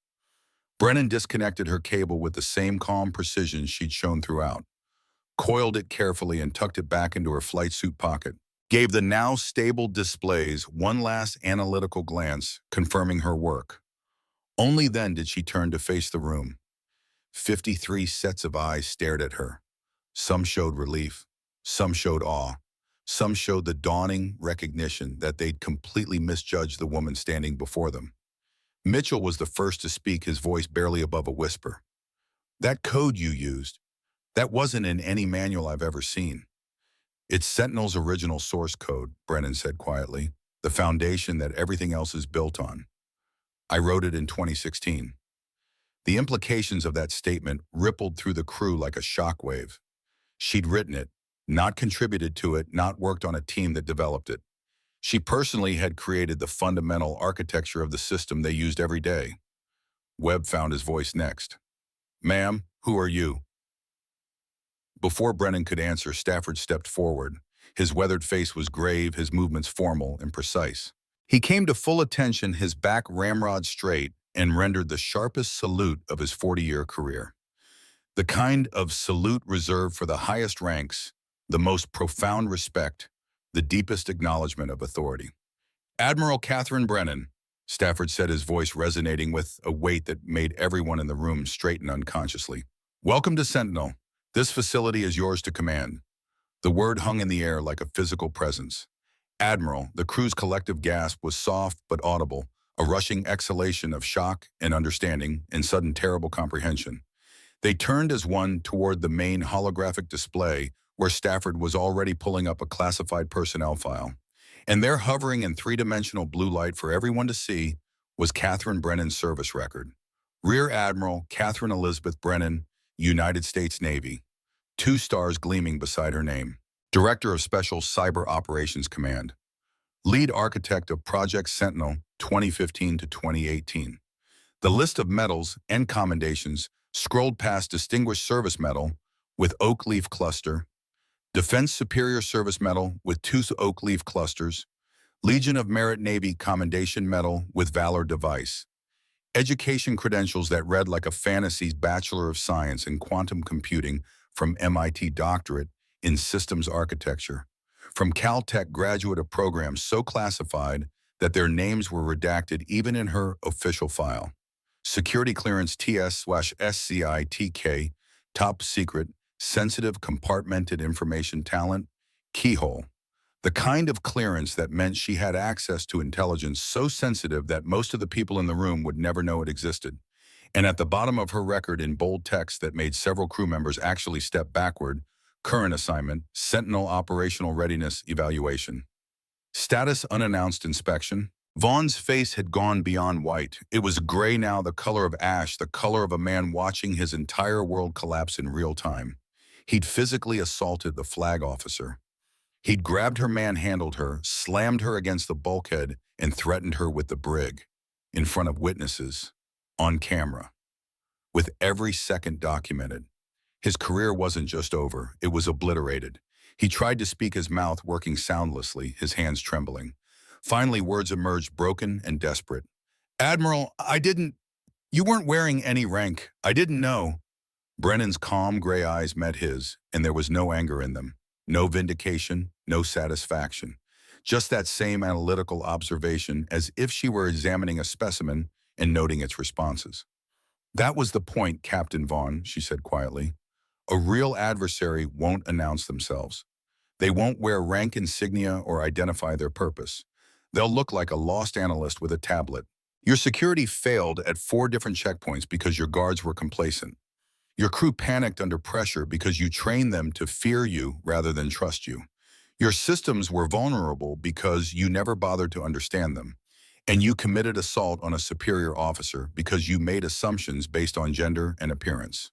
Brennan disconnected her cable with the same calm precision she'd shown throughout, coiled it carefully and tucked it back into her flight suit pocket, gave the now stable displays one last analytical glance, confirming her work. Only then did she turn to face the room. 53 sets of eyes stared at her. Some showed relief, some showed awe, some showed the dawning recognition that they'd completely misjudged the woman standing before them. Mitchell was the first to speak, his voice barely above a whisper. "That code you used, that wasn't in any manual I've ever seen." "It's Sentinel's original source code," Brennan said quietly, "the foundation that everything else is built on. I wrote it in 2016. The implications of that statement rippled through the crew like a shockwave. She'd written it, not contributed to it, not worked on a team that developed it. She personally had created the fundamental architecture of the system they used every day. Webb found his voice next. "Ma'am, who are you?" Before Brennan could answer, Stafford stepped forward. His weathered face was grave, his movements formal and precise. He came to full attention, his back ramrod straight, and rendered the sharpest salute of his 40-year career. The kind of salute reserved for the highest ranks, the most profound respect, the deepest acknowledgement of authority. "Admiral Catherine Brennan," Stafford said, his voice resonating with a weight that made everyone in the room straighten unconsciously. "Welcome to Sentinel. This facility is yours to command." The word hung in the air like a physical presence. "Admiral," the crew's collective gasp was soft but audible, a rushing exhalation of shock and understanding and sudden terrible comprehension. They turned as one toward the main holographic display where Stafford was already pulling up a classified personnel file. And there, hovering in three-dimensional blue light for everyone to see, was Catherine Brennan's service record. Rear Admiral Catherine Elizabeth Brennan, United States Navy. 2 stars gleaming beside her name. Director of Special Cyber Operations Command. Lead architect of Project Sentinel 2015 to 2018. The list of medals and commendations scrolled past Distinguished Service Medal with Oak Leaf Cluster, Defense Superior Service Medal with 2 Oak Leaf Clusters, Legion of Merit Navy Commendation Medal with Valor Device, education credentials that read like a fantasy's Bachelor of Science in Quantum Computing from MIT Doctorate in Systems Architecture, from Caltech graduate of programs so classified that their names were redacted even in her official file. Security clearance TS/SCI-TK, top secret, sensitive compartmented information talent, keyhole. The kind of clearance that meant she had access to intelligence so sensitive that most of the people in the room would never know it existed. And at the bottom of her record in bold text that made several crew members actually step backward, current assignment, Sentinel Operational Readiness Evaluation. Status unannounced inspection. Vaughn's face had gone beyond white. It was gray now, the color of ash, the color of a man watching his entire world collapse in real time. He'd physically assaulted the flag officer. He'd grabbed her, manhandled her, slammed her against the bulkhead, and threatened her with the brig, in front of witnesses, on camera. with every second documented. His career wasn't just over, it was obliterated. He tried to speak, his mouth working soundlessly, his hands trembling. Finally, words emerged, broken and desperate. "Admiral, you weren't wearing any rank. I didn't know." Brennan's calm gray eyes met his, and there was no anger in them. No vindication, no satisfaction. Just that same analytical observation, as if she were examining a specimen and noting its responses. "That was the point, Captain Vaughn," she said quietly. "A real adversary won't announce themselves. They won't wear rank insignia or identify their purpose. They'll look like a lost analyst with a tablet. Your security failed at 4 different checkpoints because your guards were complacent. Your crew panicked under pressure because you trained them to fear you rather than trust you. Your systems were vulnerable because you never bothered to understand them. And you committed assault on a superior officer because you made assumptions based on gender and appearance."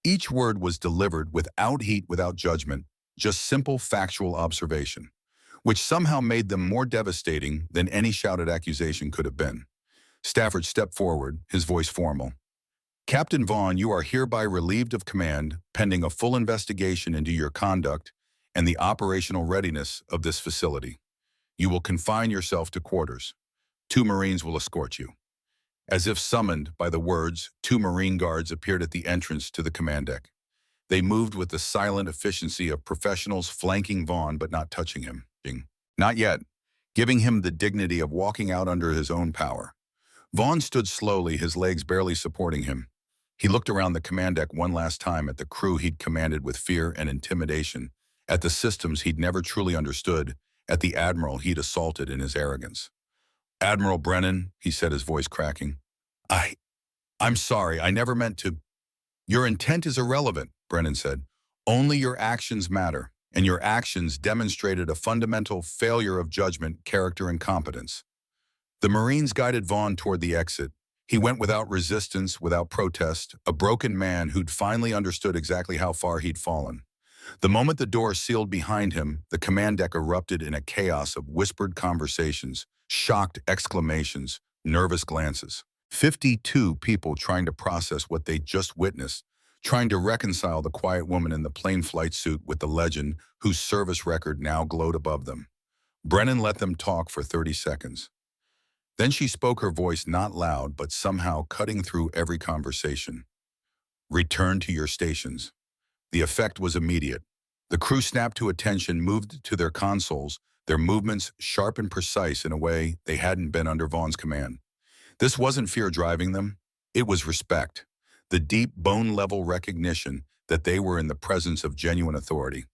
Each word was delivered without heat, without judgment, just simple factual observation, which somehow made them more devastating than any shouted accusation could have been. Stafford stepped forward, his voice formal. "Captain Vaughn, you are hereby relieved of command, pending a full investigation into your conduct and the operational readiness of this facility. You will confine yourself to quarters. 2 Marines will escort you." As if summoned by the words, 2 Marine guards appeared at the entrance to the command deck. They moved with the silent efficiency of professionals, flanking Vaughn but not touching him. Not yet, giving him the dignity of walking out under his own power. Vaughn stood slowly, his legs barely supporting him. He looked around the command deck one last time, at the crew he'd commanded with fear and intimidation, at the systems he'd never truly understood, at the Admiral he'd assaulted in his arrogance. "Admiral Brennan," he said, his voice cracking. I'm sorry, I never meant to." "Your intent is irrelevant," Brennan said. "Only your actions matter, and your actions demonstrated a fundamental failure of judgment, character, and competence." The Marines guided Vaughn toward the exit. He went without resistance, without protest, a broken man who'd finally understood exactly how far he'd fallen. The moment the door sealed behind him, the command deck erupted in a chaos of whispered conversations, shocked exclamations, nervous glances. 52 people trying to process what they'd just witnessed, trying to reconcile the quiet woman in the plain flight suit with the legend whose service record now glowed above them. Brennan let them talk for 30 seconds. Then she spoke, her voice not loud but somehow cutting through every conversation. "Return to your stations." The effect was immediate. The crew snapped to attention, moved to their consoles, their movements sharp and precise in a way they hadn't been under Vaughn's command. This wasn't fear driving them. It was respect, the deep bone-level recognition that they were in the presence of genuine authority.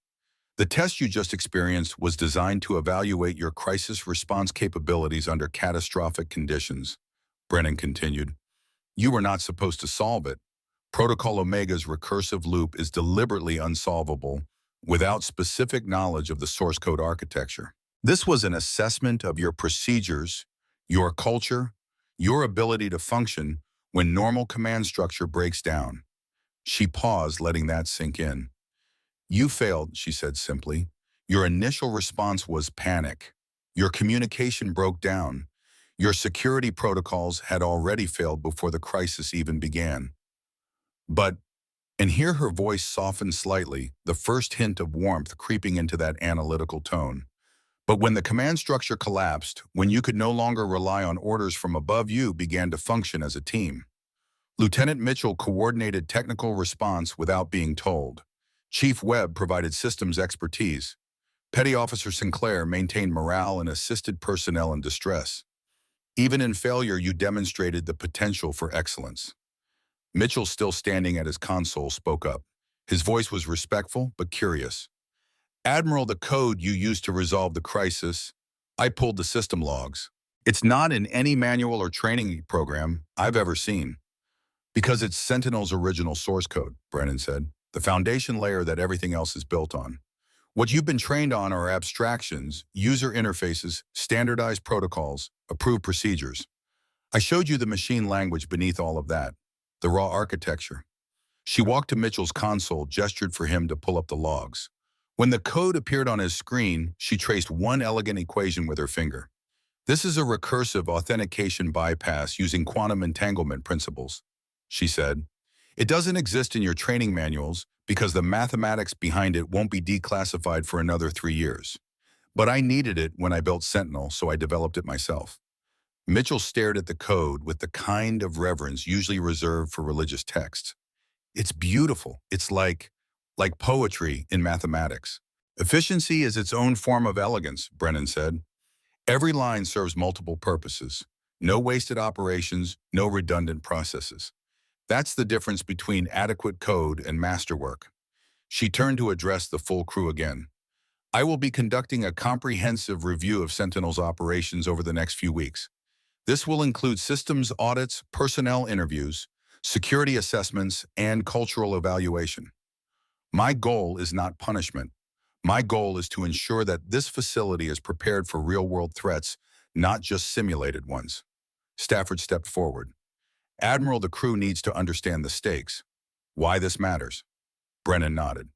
"The test you just experienced was designed to evaluate your crisis response capabilities under catastrophic conditions," Brennan continued. "You were not supposed to solve it. Protocol Omega's recursive loop is deliberately unsolvable without specific knowledge of the source code architecture. This was an assessment of your procedures, your culture, your ability to function when normal command structure breaks down." She paused, letting that sink in. "You failed," she said simply. "Your initial response was panic. Your communication broke down. Your security protocols had already failed before the crisis even began. But," and here her voice softened slightly, the first hint of warmth creeping into that analytical tone, "but when the command structure collapsed, when you could no longer rely on orders from above, you began to function as a team. Lieutenant Mitchell coordinated technical response without being told. Chief Webb provided systems expertise. Petty Officer Sinclair maintained morale and assisted personnel in distress. Even in failure, you demonstrated the potential for excellence." Mitchell, still standing at his console, spoke up. His voice was respectful but curious. "Admiral, the code you used to resolve the crisis, I pulled the system logs. It's not in any manual or training program I've ever seen." "Because it's Sentinel's original source code," Brennan said. "The foundation layer that everything else is built on. What you've been trained on are abstractions, user interfaces, standardized protocols, approved procedures. I showed you the machine language beneath all of that, the raw architecture." She walked to Mitchell's console, gestured for him to pull up the logs. When the code appeared on his screen, she traced one elegant equation with her finger. "This is a recursive authentication bypass using quantum entanglement principles," she said. It doesn't exist in your training manuals because the mathematics behind it won't be declassified for another 3 years. But I needed it when I built Sentinel, so I developed it myself. Mitchell stared at the code with the kind of reverence usually reserved for religious texts. It's beautiful. It's like poetry in mathematics. Efficiency is its own form of elegance, Brennan said. Every line serves multiple purposes. No wasted operations, no redundant processes. That's the difference between adequate code and masterwork. She turned to address the full crew again. I will be conducting a comprehensive review of Sentinel's operations over the next few weeks. This will include systems audits, personnel interviews, security assessments, and cultural evaluation. My goal is not punishment. My goal is to ensure that this facility is prepared for real-world threats, not just simulated ones. Stafford stepped forward. Admiral, the crew needs to understand the stakes. Why this matters? Brennan nodded.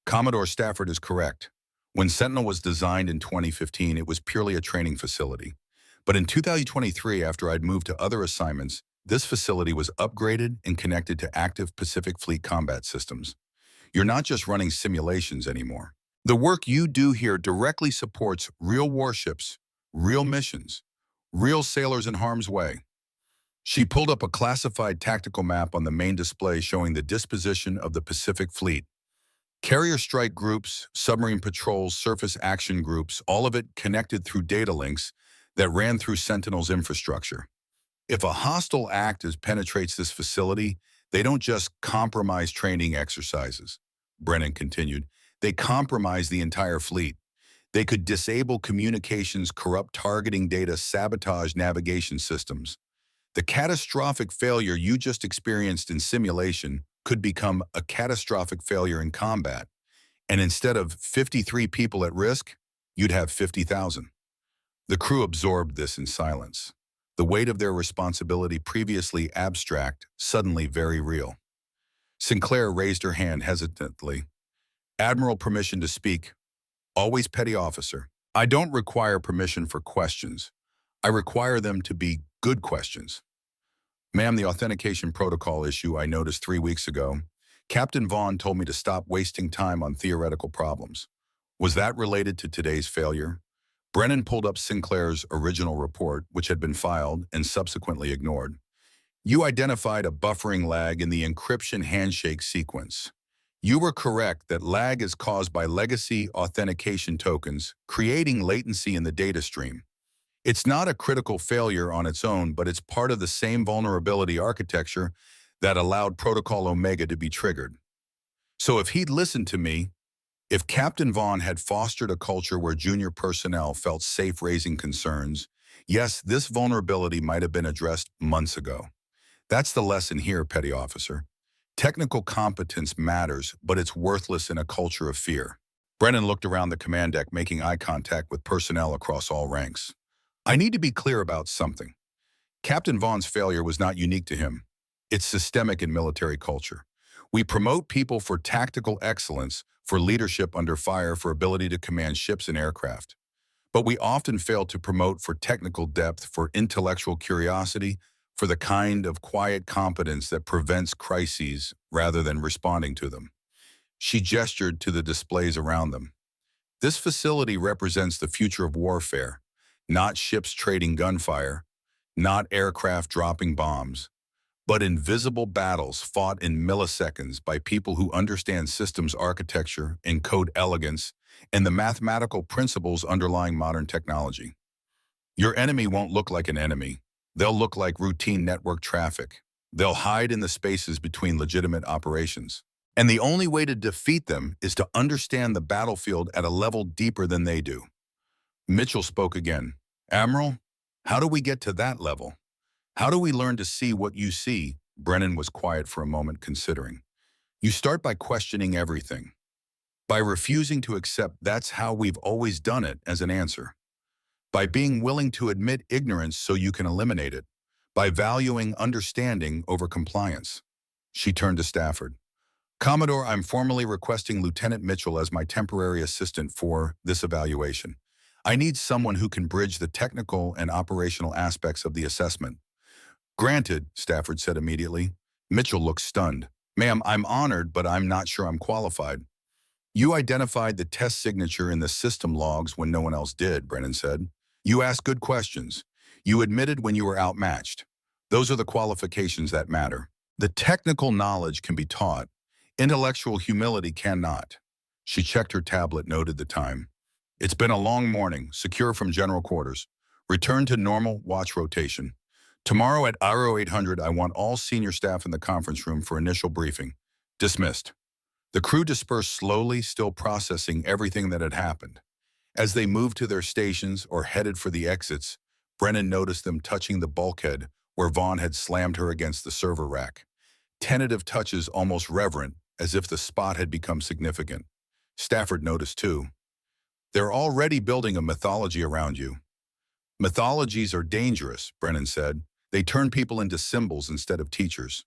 Commodore Stafford is correct. When Sentinel was designed in 2015, it was purely a training facility. But in 2023, after I'd moved to other assignments, this facility was upgraded and connected to active Pacific Fleet combat systems. You're not just running simulations anymore. The work you do here directly supports real warships, real missions, real sailors in harm's way. She pulled up a classified tactical map on the main display showing the disposition of the Pacific Fleet. Carrier strike groups, submarine patrols, surface action groups, all of it connected through data links that ran through Sentinel's infrastructure. If a hostile actor penetrates this facility, they don't just compromise training exercises, Brennan continued. They compromise the entire fleet. They could disable communications, corrupt targeting data, sabotage navigation systems. The catastrophic failure you just experienced in simulation could become a catastrophic failure in combat. And instead of 53 people at risk, you'd have 50,000. The crew absorbed this in silence. The weight of their responsibility, previously abstract, suddenly very real. Sinclair raised her hand hesitantly. Admiral, permission to speak. Always petty officer. I don't require permission for questions. I require them to be good questions. Ma'am, the authentication protocol issue I noticed 3 weeks ago, Captain Vaughn told me to stop wasting time on theoretical problems. Was that related to today's failure? Brennan pulled up Sinclair's original report, which had been filed and subsequently ignored. You identified a buffering lag in the encryption handshake sequence. You were correct that lag is caused by legacy authentication tokens, creating latency in the data stream. It's not a critical failure on its own, but it's part of the same vulnerability architecture that allowed Protocol Omega to be triggered. So if he'd listened to me, if Captain Vaughn had fostered a culture where junior personnel felt safe raising concerns, yes, this vulnerability might have been addressed months ago. That's the lesson here, petty officer. Technical competence matters, but it's worthless in a culture of fear. Brennan looked around the command deck, making eye contact with personnel across all ranks. I need to be clear about something. Captain Vaughn's failure was not unique to him. It's systemic in military culture. We promote people for tactical excellence, for leadership under fire, for ability to command ships and aircraft. But we often fail to promote for technical depth, for intellectual curiosity, for the kind of quiet competence that prevents crises rather than responding to them. She gestured to the displays around them. This facility represents the future of warfare, not ships trading gunfire, not aircraft dropping bombs, but invisible battles fought in milliseconds by people who understand systems architecture and code elegance and the mathematical principles underlying modern technology. Your enemy won't look like an enemy. They'll look like routine network traffic. They'll hide in the spaces between legitimate operations. And the only way to defeat them is to understand the battlefield at a level deeper than they do. Mitchell spoke again. Admiral, how do we get to that level? How do we learn to see what you see? Brennan was quiet for a moment, considering. You start by questioning everything. By refusing to accept that's how we've always done it as an answer. By being willing to admit ignorance so you can eliminate it. By valuing understanding over compliance. She turned to Stafford. Commodore, I'm formally requesting Lieutenant Mitchell as my temporary assistant for this evaluation. I need someone who can bridge the technical and operational aspects of the assessment. Granted, Stafford said immediately. Mitchell looked stunned. Ma'am, I'm honored, but I'm not sure I'm qualified. You identified the test signature in the system logs when no one else did, Brennan said. You asked good questions. You admitted when you were outmatched. Those are the qualifications that matter. The technical knowledge can be taught. Intellectual humility cannot. She checked her tablet, noted the time. It's been a long morning, secure from general quarters. Return to normal watch rotation. Tomorrow at Iro 800, I want all senior staff in the conference room for initial briefing. Dismissed. The crew dispersed slowly, still processing everything that had happened. As they moved to their stations or headed for the exits, Brennan noticed them touching the bulkhead where Vaughn had slammed her against the server rack. Tentative touches, almost reverent, as if the spot had become significant. Stafford noticed too. They're already building a mythology around you. Mythologies are dangerous, Brennan said. They turn people into symbols instead of teachers.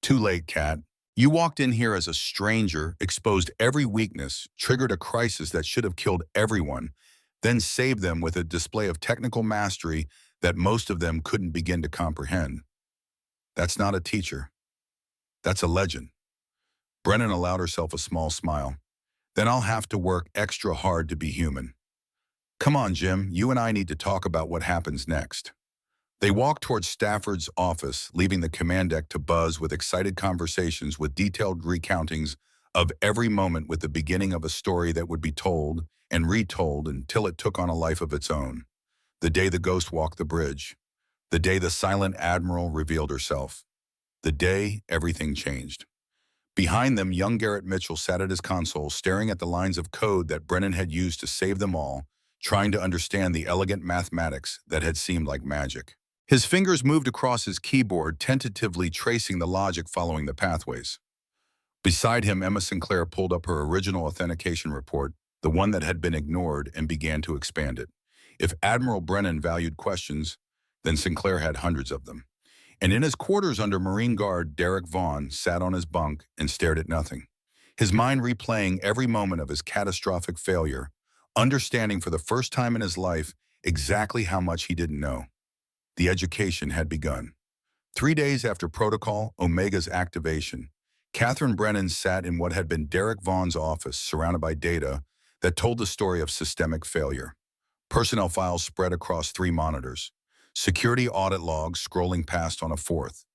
Too late, Kat. You walked in here as a stranger, exposed every weakness, triggered a crisis that should have killed everyone, then saved them with a display of technical mastery that most of them couldn't begin to comprehend. That's not a teacher. That's a legend. Brennan allowed herself a small smile. Then I'll have to work extra hard to be human. Come on, Jim, you and I need to talk about what happens next. They walked towards Stafford's office, leaving the command deck to buzz with excited conversations with detailed recountings of every moment, with the beginning of a story that would be told and retold until it took on a life of its own. The day the ghost walked the bridge. The day the silent Admiral revealed herself. The day everything changed. Behind them, young Garrett Mitchell sat at his console, staring at the lines of code that Brennan had used to save them all, trying to understand the elegant mathematics that had seemed like magic. His fingers moved across his keyboard, tentatively tracing the logic following the pathways. Beside him, Emma Sinclair pulled up her original authentication report, the one that had been ignored, and began to expand it. If Admiral Brennan valued questions, then Sinclair had hundreds of them. And in his quarters under Marine Guard, Derek Vaughn sat on his bunk and stared at nothing, his mind replaying every moment of his catastrophic failure, understanding for the first time in his life exactly how much he didn't know. The education had begun. 3 days after Protocol Omega's activation, Catherine Brennan sat in what had been Derek Vaughn's office, surrounded by data that told the story of systemic failure. Personnel files spread across 3 monitors. Security audit logs scrolling past on a 4th.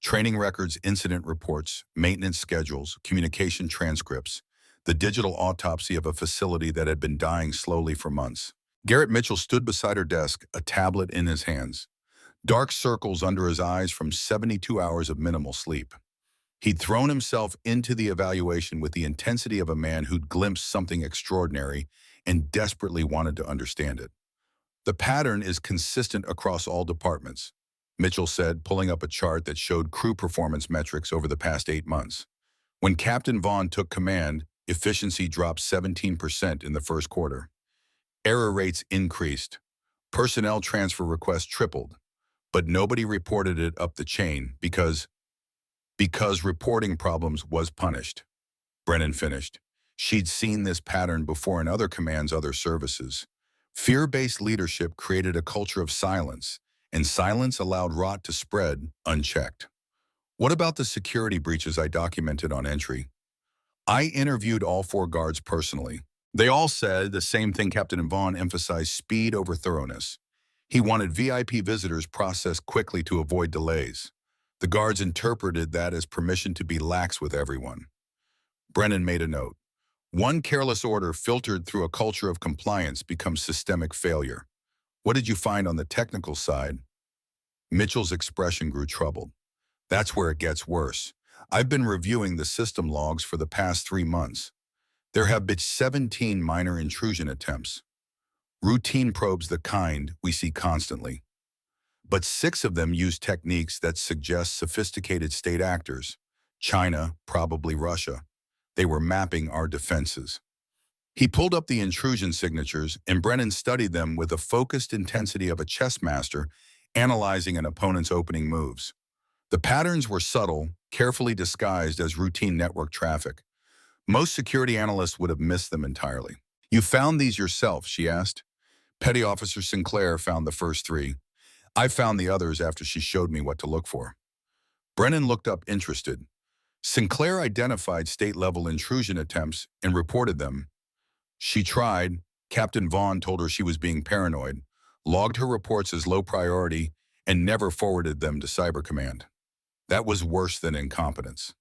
Training records, incident reports, maintenance schedules, communication transcripts. The digital autopsy of a facility that had been dying slowly for months. Garrett Mitchell stood beside her desk, a tablet in his hands. Dark circles under his eyes from 72 hours of minimal sleep. He'd thrown himself into the evaluation with the intensity of a man who'd glimpsed something extraordinary and desperately wanted to understand it. The pattern is consistent across all departments, Mitchell said, pulling up a chart that showed crew performance metrics over the past 8 months. When Captain Vaughn took command, efficiency dropped 17% in the first quarter. Error rates increased. Personnel transfer requests tripled. But nobody reported it up the chain because reporting problems was punished. Brennan finished. She'd seen this pattern before in other commands, other services. Fear-based leadership created a culture of silence, and silence allowed rot to spread unchecked. What about the security breaches I documented on entry? I interviewed all 4 guards personally. They all said the same thing. Captain Vaughn emphasized speed over thoroughness. He wanted VIP visitors processed quickly to avoid delays. The guards interpreted that as permission to be lax with everyone. Brennan made a note. One careless order filtered through a culture of compliance becomes systemic failure. What did you find on the technical side? Mitchell's expression grew troubled. That's where it gets worse. I've been reviewing the system logs for the past 3 months. There have been 17 minor intrusion attempts. Routine probes, the kind we see constantly. But 6 of them use techniques that suggest sophisticated state actors. China, probably Russia. They were mapping our defenses. He pulled up the intrusion signatures, and Brennan studied them with the focused intensity of a chess master analyzing an opponent's opening moves. The patterns were subtle, carefully disguised as routine network traffic. Most security analysts would have missed them entirely. You found these yourself, she asked. Petty Officer Sinclair found the first 3. I found the others after she showed me what to look for. Brennan looked up interested. Sinclair identified state-level intrusion attempts and reported them. She tried. Captain Vaughn told her she was being paranoid, logged her reports as low priority, and never forwarded them to Cyber Command. That was worse than incompetence.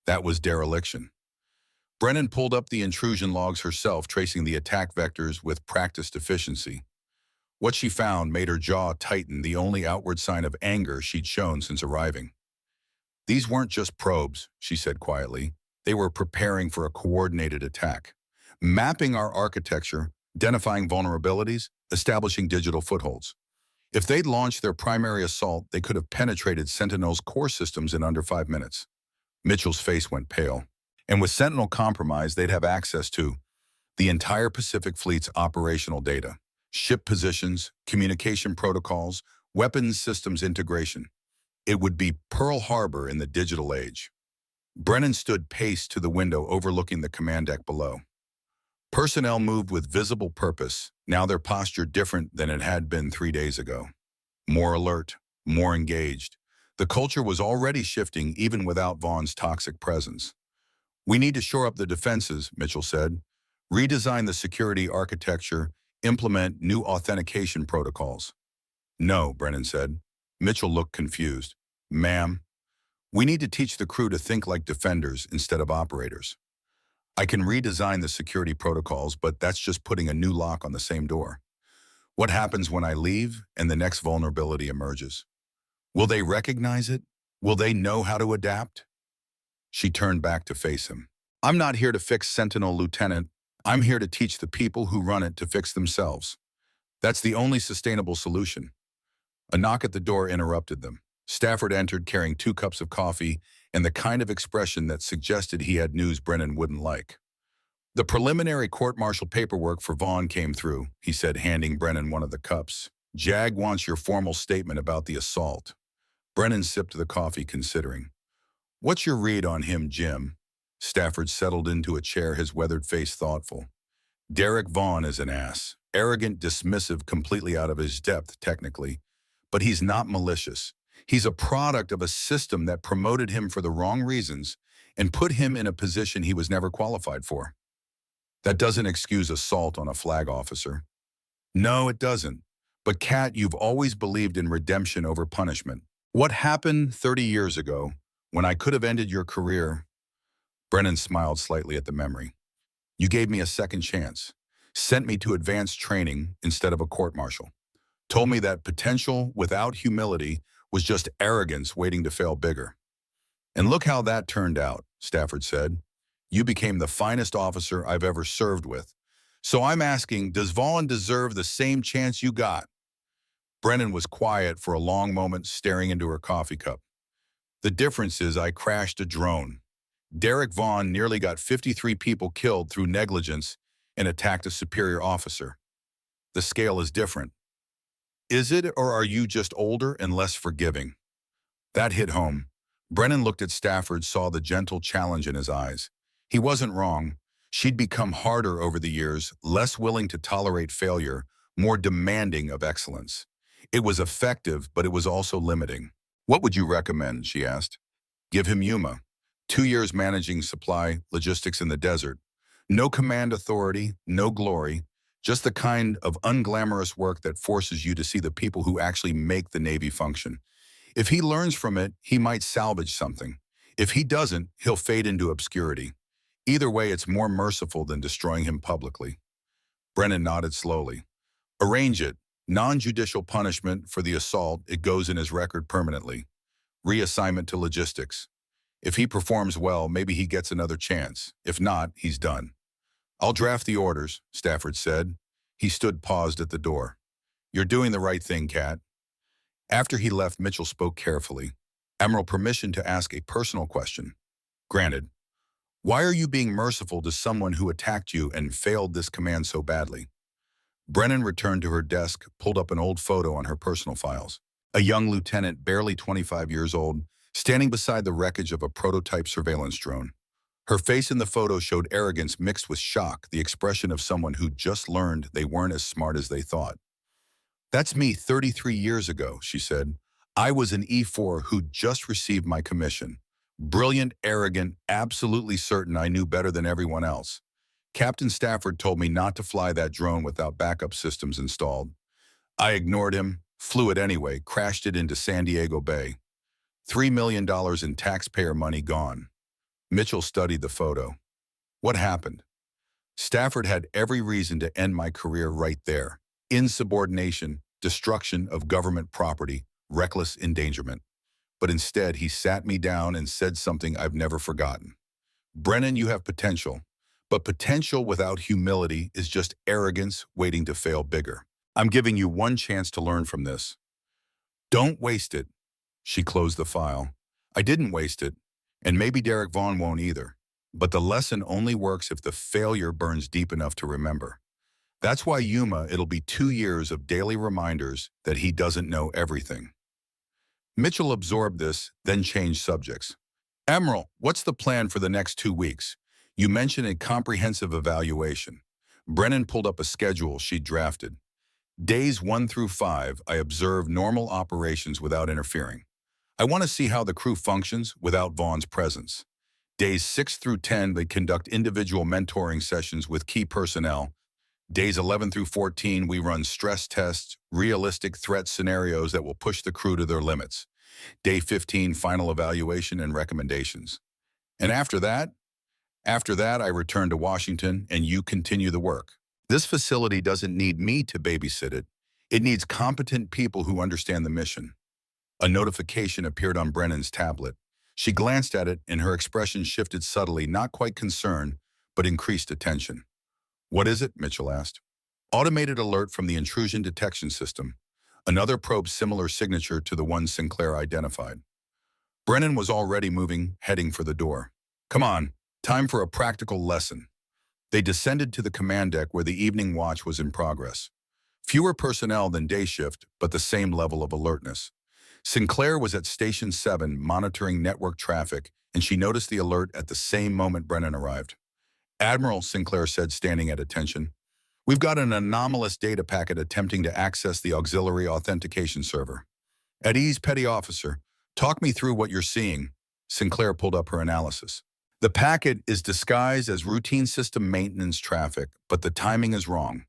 That was dereliction. Brennan pulled up the intrusion logs herself, tracing the attack vectors with practiced efficiency. What she found made her jaw tighten, the only outward sign of anger she'd shown since arriving. These weren't just probes, she said quietly. They were preparing for a coordinated attack, mapping our architecture, identifying vulnerabilities, establishing digital footholds. If they'd launched their primary assault, they could have penetrated Sentinel's core systems in under 5 minutes. Mitchell's face went pale. And with Sentinel compromised, they'd have access to the entire Pacific Fleet's operational data, ship positions, communication protocols, weapons systems integration. It would be Pearl Harbor in the digital age. Brennan stood paced to the window overlooking the command deck below. Personnel moved with visible purpose, now their posture different than it had been 3 days ago. More alert, more engaged. The culture was already shifting even without Vaughn's toxic presence. "We need to shore up the defenses," Mitchell said. "Redesign the security architecture, implement new authentication protocols." "No," Brennan said. Mitchell looked confused. "Ma'am, we need to teach the crew to think like defenders instead of operators. I can redesign the security protocols, but that's just putting a new lock on the same door. What happens when I leave and the next vulnerability emerges? Will they recognize it? Will they know how to adapt?" She turned back to face him. "I'm not here to fix Sentinel, Lieutenant. I'm here to teach the people who run it to fix themselves. That's the only sustainable solution." A knock at the door interrupted them. Stafford entered carrying 2 cups of coffee and the kind of expression that suggested he had news Brennan wouldn't like. "The preliminary court-martial paperwork for Vaughn came through," he said, handing Brennan one of the cups. "JAG wants your formal statement about the assault." Brennan sipped the coffee, considering. "What's your read on him, Jim?" Stafford settled into a chair, his weathered face thoughtful. "Derek Vaughn is an ass. Arrogant, dismissive, completely out of his depth, technically. But he's not malicious. He's a product of a system that promoted him for the wrong reasons and put him in a position he was never qualified for. That doesn't excuse assault on a flag officer." "No, it doesn't. But Kat, you've always believed in redemption over punishment. What happened 30 years ago, when I could have ended your career?" Brennan smiled slightly at the memory. "You gave me a second chance, sent me to advanced training instead of a court-martial, told me that potential without humility was just arrogance waiting to fail bigger. And look how that turned out," Stafford said. "You became the finest officer I've ever served with. So I'm asking, does Vaughn deserve the same chance you got?" Brennan was quiet for a long moment, staring into her coffee cup. "The difference is I crashed a drone. Derek Vaughn nearly got 53 people killed through negligence and attacked a superior officer. The scale is different. Is it, or are you just older and less forgiving?" That hit home. Brennan looked at Stafford, saw the gentle challenge in his eyes. He wasn't wrong. She'd become harder over the years, less willing to tolerate failure, more demanding of excellence. It was effective, but it was also limiting. "What would you recommend?" she asked. "Give him Yuma. 2 years managing supply, logistics in the desert. No command authority, no glory, just the kind of unglamorous work that forces you to see the people who actually make the Navy function. If he learns from it, he might salvage something. If he doesn't, he'll fade into obscurity. Either way, it's more merciful than destroying him publicly." Brennan nodded slowly. "Arrange it. Non-judicial punishment for the assault. It goes in his record permanently. Reassignment to logistics. If he performs well, maybe he gets another chance. If not, he's done." "I'll draft the orders," Stafford said. He stood paused at the door. "You're doing the right thing, Kat." After he left, Mitchell spoke carefully. "Admiral, permission to ask a personal question?" "Granted." "Why are you being merciful to someone who attacked you and failed this command so badly?" Brennan returned to her desk, pulled up an old photo on her personal files. A young lieutenant, barely 25 years old, standing beside the wreckage of a prototype surveillance drone. Her face in the photo showed arrogance mixed with shock, the expression of someone who just learned they weren't as smart as they thought. "That's me 33 years ago," she said. I was an E4 who'd just received my commission. Brilliant, arrogant, absolutely certain I knew better than everyone else. Captain Stafford told me not to fly that drone without backup systems installed. I ignored him, flew it anyway, crashed it into San Diego Bay. $3 million in taxpayer money gone. Mitchell studied the photo. What happened? Stafford had every reason to end my career right there. Insubordination, destruction of government property, reckless endangerment. But instead, he sat me down and said something I've never forgotten. Brennan, you have potential, but potential without humility is just arrogance waiting to fail bigger. I'm giving you one chance to learn from this. Don't waste it. She closed the file. I didn't waste it, and maybe Derek Vaughn won't either. But the lesson only works if the failure burns deep enough to remember. That's why it'll be 2 years of daily reminders that he doesn't know everything. Mitchell absorbed this, then changed subjects. Admiral, what's the plan for the next 2 weeks? You mentioned a comprehensive evaluation. Brennan pulled up a schedule she'd drafted. Days 1 through 5, I observe normal operations without interfering. I want to see how the crew functions without Vaughn's presence. Days 6 through 10, they conduct individual mentoring sessions with key personnel. Days 11 through 14, we run stress tests, realistic threat scenarios that will push the crew to their limits. Day 15, final evaluation and recommendations. And after that, I return to Washington and you continue the work. This facility doesn't need me to babysit it. It needs competent people who understand the mission. A notification appeared on Brennan's tablet. She glanced at it and her expression shifted subtly, not quite concern, but increased attention. What is it? Mitchell asked. Automated alert from the intrusion detection system. Another probe's similar signature to the one Sinclair identified. Brennan was already moving, heading for the door. Come on, time for a practical lesson. They descended to the command deck where the evening watch was in progress. Fewer personnel than day shift, but the same level of alertness. Sinclair was at Station 7 monitoring network traffic, and she noticed the alert at the same moment Brennan arrived. Admiral, Sinclair said, standing at attention. We've got an anomalous data packet attempting to access the auxiliary authentication server. At ease, Petty Officer. Talk me through what you're seeing. Sinclair pulled up her analysis. The packet is disguised as routine system maintenance traffic, but the timing is wrong.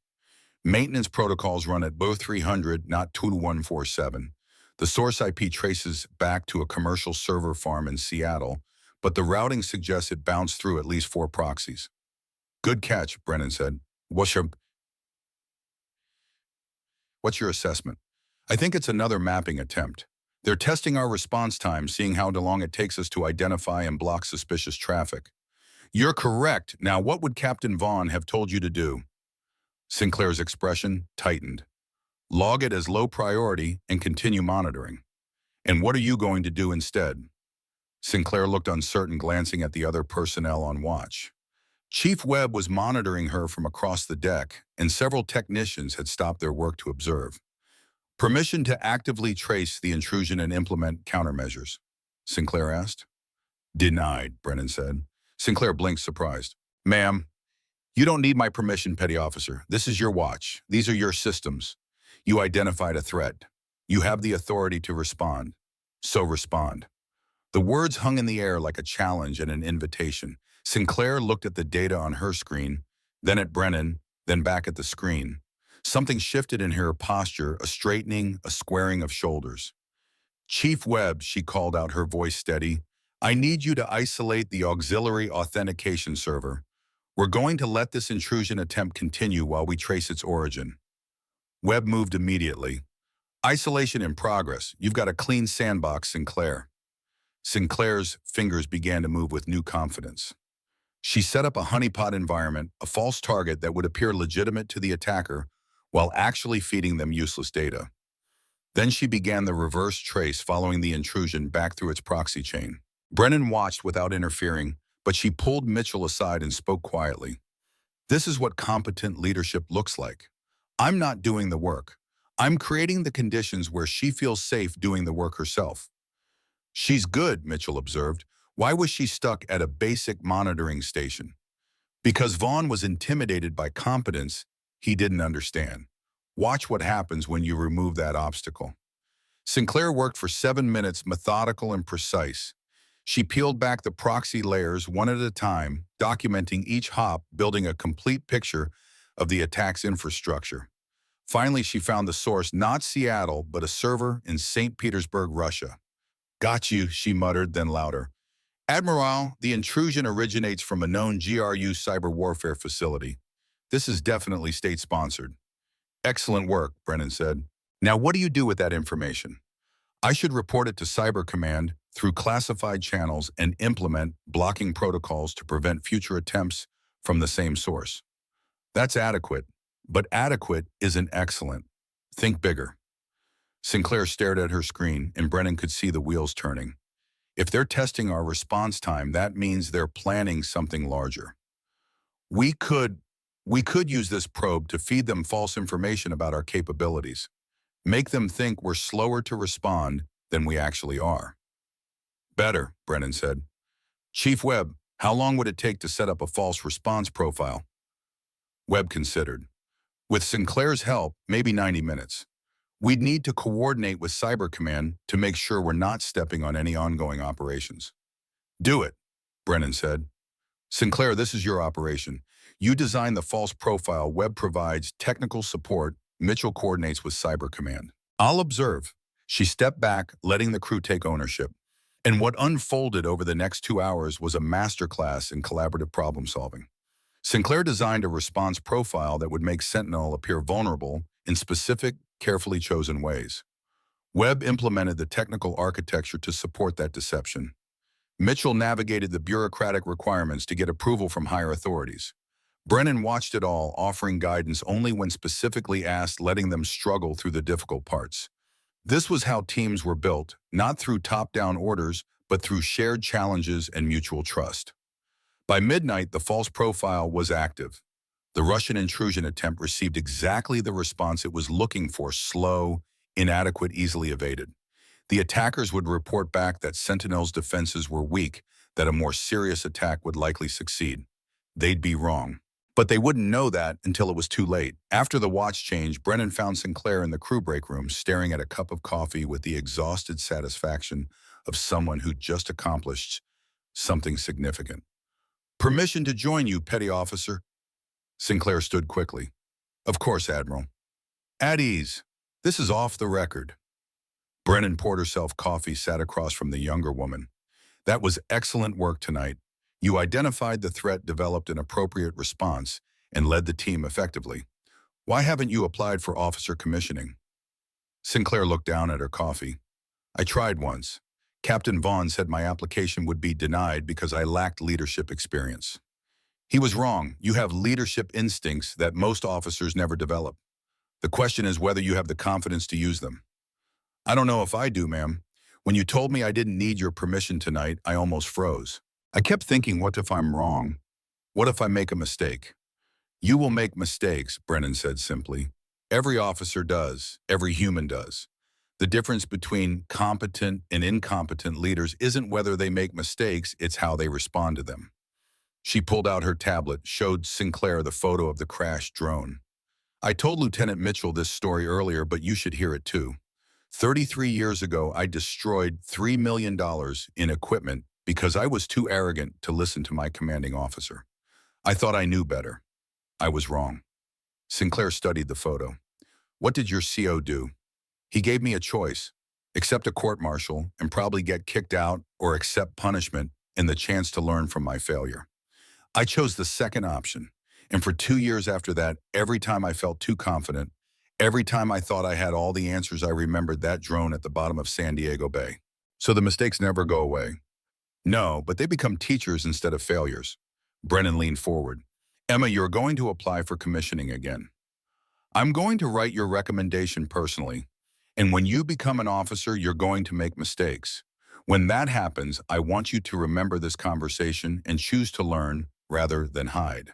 Maintenance protocols run at both 300, not 2147. The source IP traces back to a commercial server farm in Seattle, but the routing suggests it bounced through at least 4 proxies. Good catch, Brennan said. What's your assessment? I think it's another mapping attempt. They're testing our response time, seeing how long it takes us to identify and block suspicious traffic. You're correct. Now, what would Captain Vaughn have told you to do? Sinclair's expression tightened. Log it as low priority and continue monitoring. And what are you going to do instead? Sinclair looked uncertain, glancing at the other personnel on watch. Chief Webb was monitoring her from across the deck, and several technicians had stopped their work to observe. Permission to actively trace the intrusion and implement countermeasures, Sinclair asked. Denied, Brennan said. Sinclair blinked, surprised. Ma'am, you don't need my permission, Petty Officer. This is your watch. These are your systems. You identified a threat. You have the authority to respond. So respond. The words hung in the air like a challenge and an invitation. Sinclair looked at the data on her screen, then at Brennan, then back at the screen. Something shifted in her posture, a straightening, a squaring of shoulders. Chief Webb, she called out, her voice steady. I need you to isolate the auxiliary authentication server. We're going to let this intrusion attempt continue while we trace its origin. Webb moved immediately. Isolation in progress. You've got a clean sandbox, Sinclair. Sinclair's fingers began to move with new confidence. She set up a honeypot environment, a false target that would appear legitimate to the attacker while actually feeding them useless data. Then she began the reverse trace, following the intrusion back through its proxy chain. Brennan watched without interfering, but she pulled Mitchell aside and spoke quietly. This is what competent leadership looks like. I'm not doing the work. I'm creating the conditions where she feels safe doing the work herself. She's good, Mitchell observed. Why was she stuck at a basic monitoring station? Because Vaughn was intimidated by competence he didn't understand. Watch what happens when you remove that obstacle. Sinclair worked for 7 minutes, methodical and precise. She peeled back the proxy layers one at a time, documenting each hop, building a complete picture of the attack's infrastructure. Finally, she found the source, not Seattle, but a server in St. Petersburg, Russia. Got you, she muttered, then louder. Admiral, the intrusion originates from a known GRU cyber warfare facility. This is definitely state-sponsored. Excellent work, Brennan said. Now what do you do with that information? I should report it to Cyber Command through classified channels and implement blocking protocols to prevent future attempts from the same source. That's adequate, but adequate isn't excellent. Think bigger. Sinclair stared at her screen, and Brennan could see the wheels turning. If they're testing our response time, that means they're planning something larger. We could use this probe to feed them false information about our capabilities. Make them think we're slower to respond than we actually are. Better, Brennan said. Chief Webb, how long would it take to set up a false response profile? Webb considered. With Sinclair's help, maybe 90 minutes. We'd need to coordinate with Cyber Command to make sure we're not stepping on any ongoing operations. Do it, Brennan said. Sinclair, this is your operation. You design the false profile, Webb provides technical support, Mitchell coordinates with Cyber Command. I'll observe. She stepped back, letting the crew take ownership. And what unfolded over the next 2 hours was a masterclass in collaborative problem solving. Sinclair designed a response profile that would make Sentinel appear vulnerable in specific, carefully chosen ways. Webb implemented the technical architecture to support that deception. Mitchell navigated the bureaucratic requirements to get approval from higher authorities. Brennan watched it all, offering guidance only when specifically asked, letting them struggle through the difficult parts. This was how teams were built, not through top-down orders, but through shared challenges and mutual trust. By midnight, the false profile was active. The Russian intrusion attempt received exactly the response it was looking for: slow, inadequate, easily evaded. The attackers would report back that Sentinel's defenses were weak, that a more serious attack would likely succeed. They'd be wrong. But they wouldn't know that until it was too late. After the watch change, Brennan found Sinclair in the crew break room, staring at a cup of coffee with the exhausted satisfaction of someone who'd just accomplished something significant. Permission to join you, petty officer. Sinclair stood quickly. Of course, Admiral. At ease. This is off the record. Brennan poured herself coffee, sat across from the younger woman. That was excellent work tonight. You identified the threat, developed an appropriate response, and led the team effectively. Why haven't you applied for officer commissioning? Sinclair looked down at her coffee. I tried once. Captain Vaughn said my application would be denied because I lacked leadership experience. He was wrong. You have leadership instincts that most officers never develop. The question is whether you have the confidence to use them. I don't know if I do, ma'am. When you told me I didn't need your permission tonight, I almost froze. I kept thinking, what if I'm wrong? What if I make a mistake? You will make mistakes, Brennan said simply. Every officer does. Every human does. The difference between competent and incompetent leaders isn't whether they make mistakes, it's how they respond to them. She pulled out her tablet, showed Sinclair the photo of the crashed drone. I told Lieutenant Mitchell this story earlier, but you should hear it too. 33 years ago, I destroyed $3 million in equipment because I was too arrogant to listen to my commanding officer. I thought I knew better. I was wrong. Sinclair studied the photo. What did your CO do? He gave me a choice: accept a court-martial and probably get kicked out, or accept punishment and the chance to learn from my failure. I chose the second option, and for 2 years after that, every time I felt too confident, every time I thought I had all the answers, I remembered that drone at the bottom of San Diego Bay. So the mistakes never go away. No, but they become teachers instead of failures. Brennan leaned forward. Emma, you're going to apply for commissioning again. I'm going to write your recommendation personally, and when you become an officer, you're going to make mistakes. When that happens, I want you to remember this conversation and choose to learn rather than hide.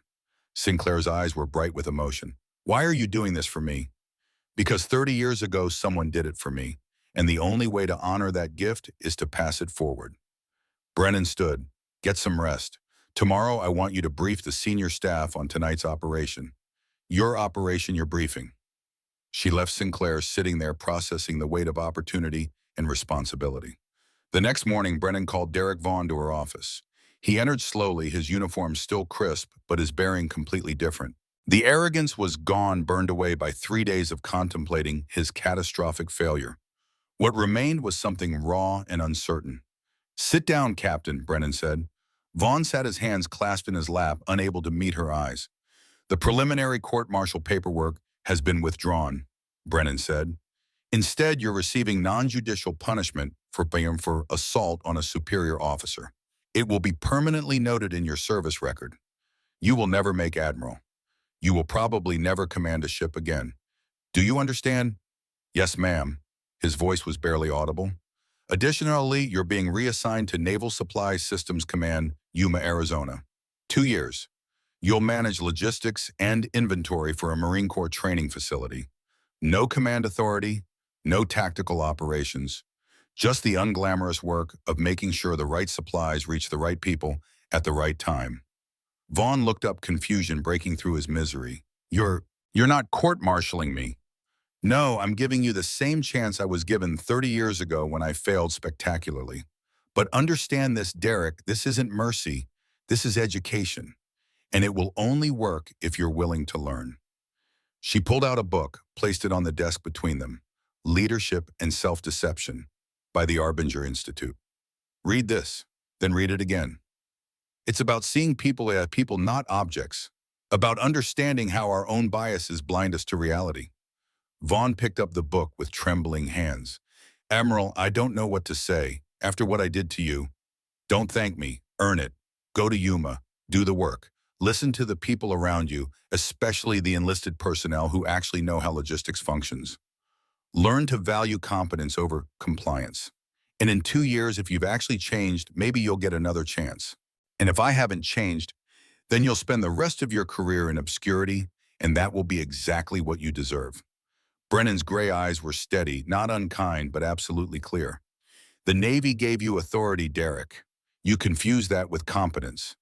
Sinclair's eyes were bright with emotion. Why are you doing this for me? Because 30 years ago, someone did it for me, and the only way to honor that gift is to pass it forward. Brennan stood. Get some rest. Tomorrow, I want you to brief the senior staff on tonight's operation. Your operation, your briefing. She left Sinclair sitting there processing the weight of opportunity and responsibility. The next morning, Brennan called Derek Vaughn to her office. He entered slowly, his uniform still crisp, but his bearing completely different. The arrogance was gone, burned away by 3 days of contemplating his catastrophic failure. What remained was something raw and uncertain. "Sit down, Captain," Brennan said. Vaughn sat, his hands clasped in his lap, unable to meet her eyes. "The preliminary court-martial paperwork has been withdrawn," Brennan said. "Instead, you're receiving non-judicial punishment for assault on a superior officer. It will be permanently noted in your service record. You will never make Admiral. You will probably never command a ship again. Do you understand?" "Yes, ma'am." His voice was barely audible. "Additionally, you're being reassigned to Naval Supply Systems Command, Yuma, Arizona. 2 years. You'll manage logistics and inventory for a Marine Corps training facility. No command authority, no tactical operations, just the unglamorous work of making sure the right supplies reach the right people at the right time." Vaughn looked up, confusion breaking through his misery. You're not court-martialing me." "No, I'm giving you the same chance I was given 30 years ago when I failed spectacularly. But understand this, Derek, this isn't mercy. This is education. And it will only work if you're willing to learn." She pulled out a book, placed it on the desk between them. "Leadership and Self-Deception" by the Arbinger Institute. "Read this, then read it again. It's about seeing people as people, not objects. About understanding how our own biases blind us to reality." Vaughn picked up the book with trembling hands. "Admiral, I don't know what to say. After what I did to you, don't thank me. Earn it. Go to Yuma. Do the work. Listen to the people around you, especially the enlisted personnel who actually know how logistics functions. Learn to value competence over compliance. And in 2 years, if you've actually changed, maybe you'll get another chance. And if I haven't changed, then you'll spend the rest of your career in obscurity, and that will be exactly what you deserve." Brennan's gray eyes were steady, not unkind, but absolutely clear. "The Navy gave you authority, Derek. You confused that with competence.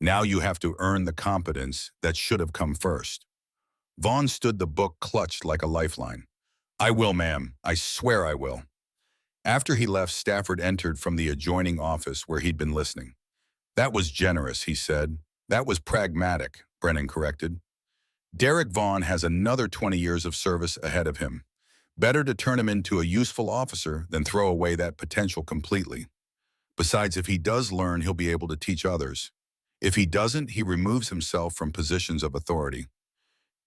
Now you have to earn the competence that should have come first." Vaughn stood, the book clutched like a lifeline. "I will, ma'am. I swear I will." After he left, Stafford entered from the adjoining office where he'd been listening. "That was generous," he said. "That was pragmatic," Brennan corrected. "Derek Vaughn has another 20 years of service ahead of him. Better to turn him into a useful officer than throw away that potential completely. Besides, if he does learn, he'll be able to teach others. If he doesn't, he removes himself from positions of authority.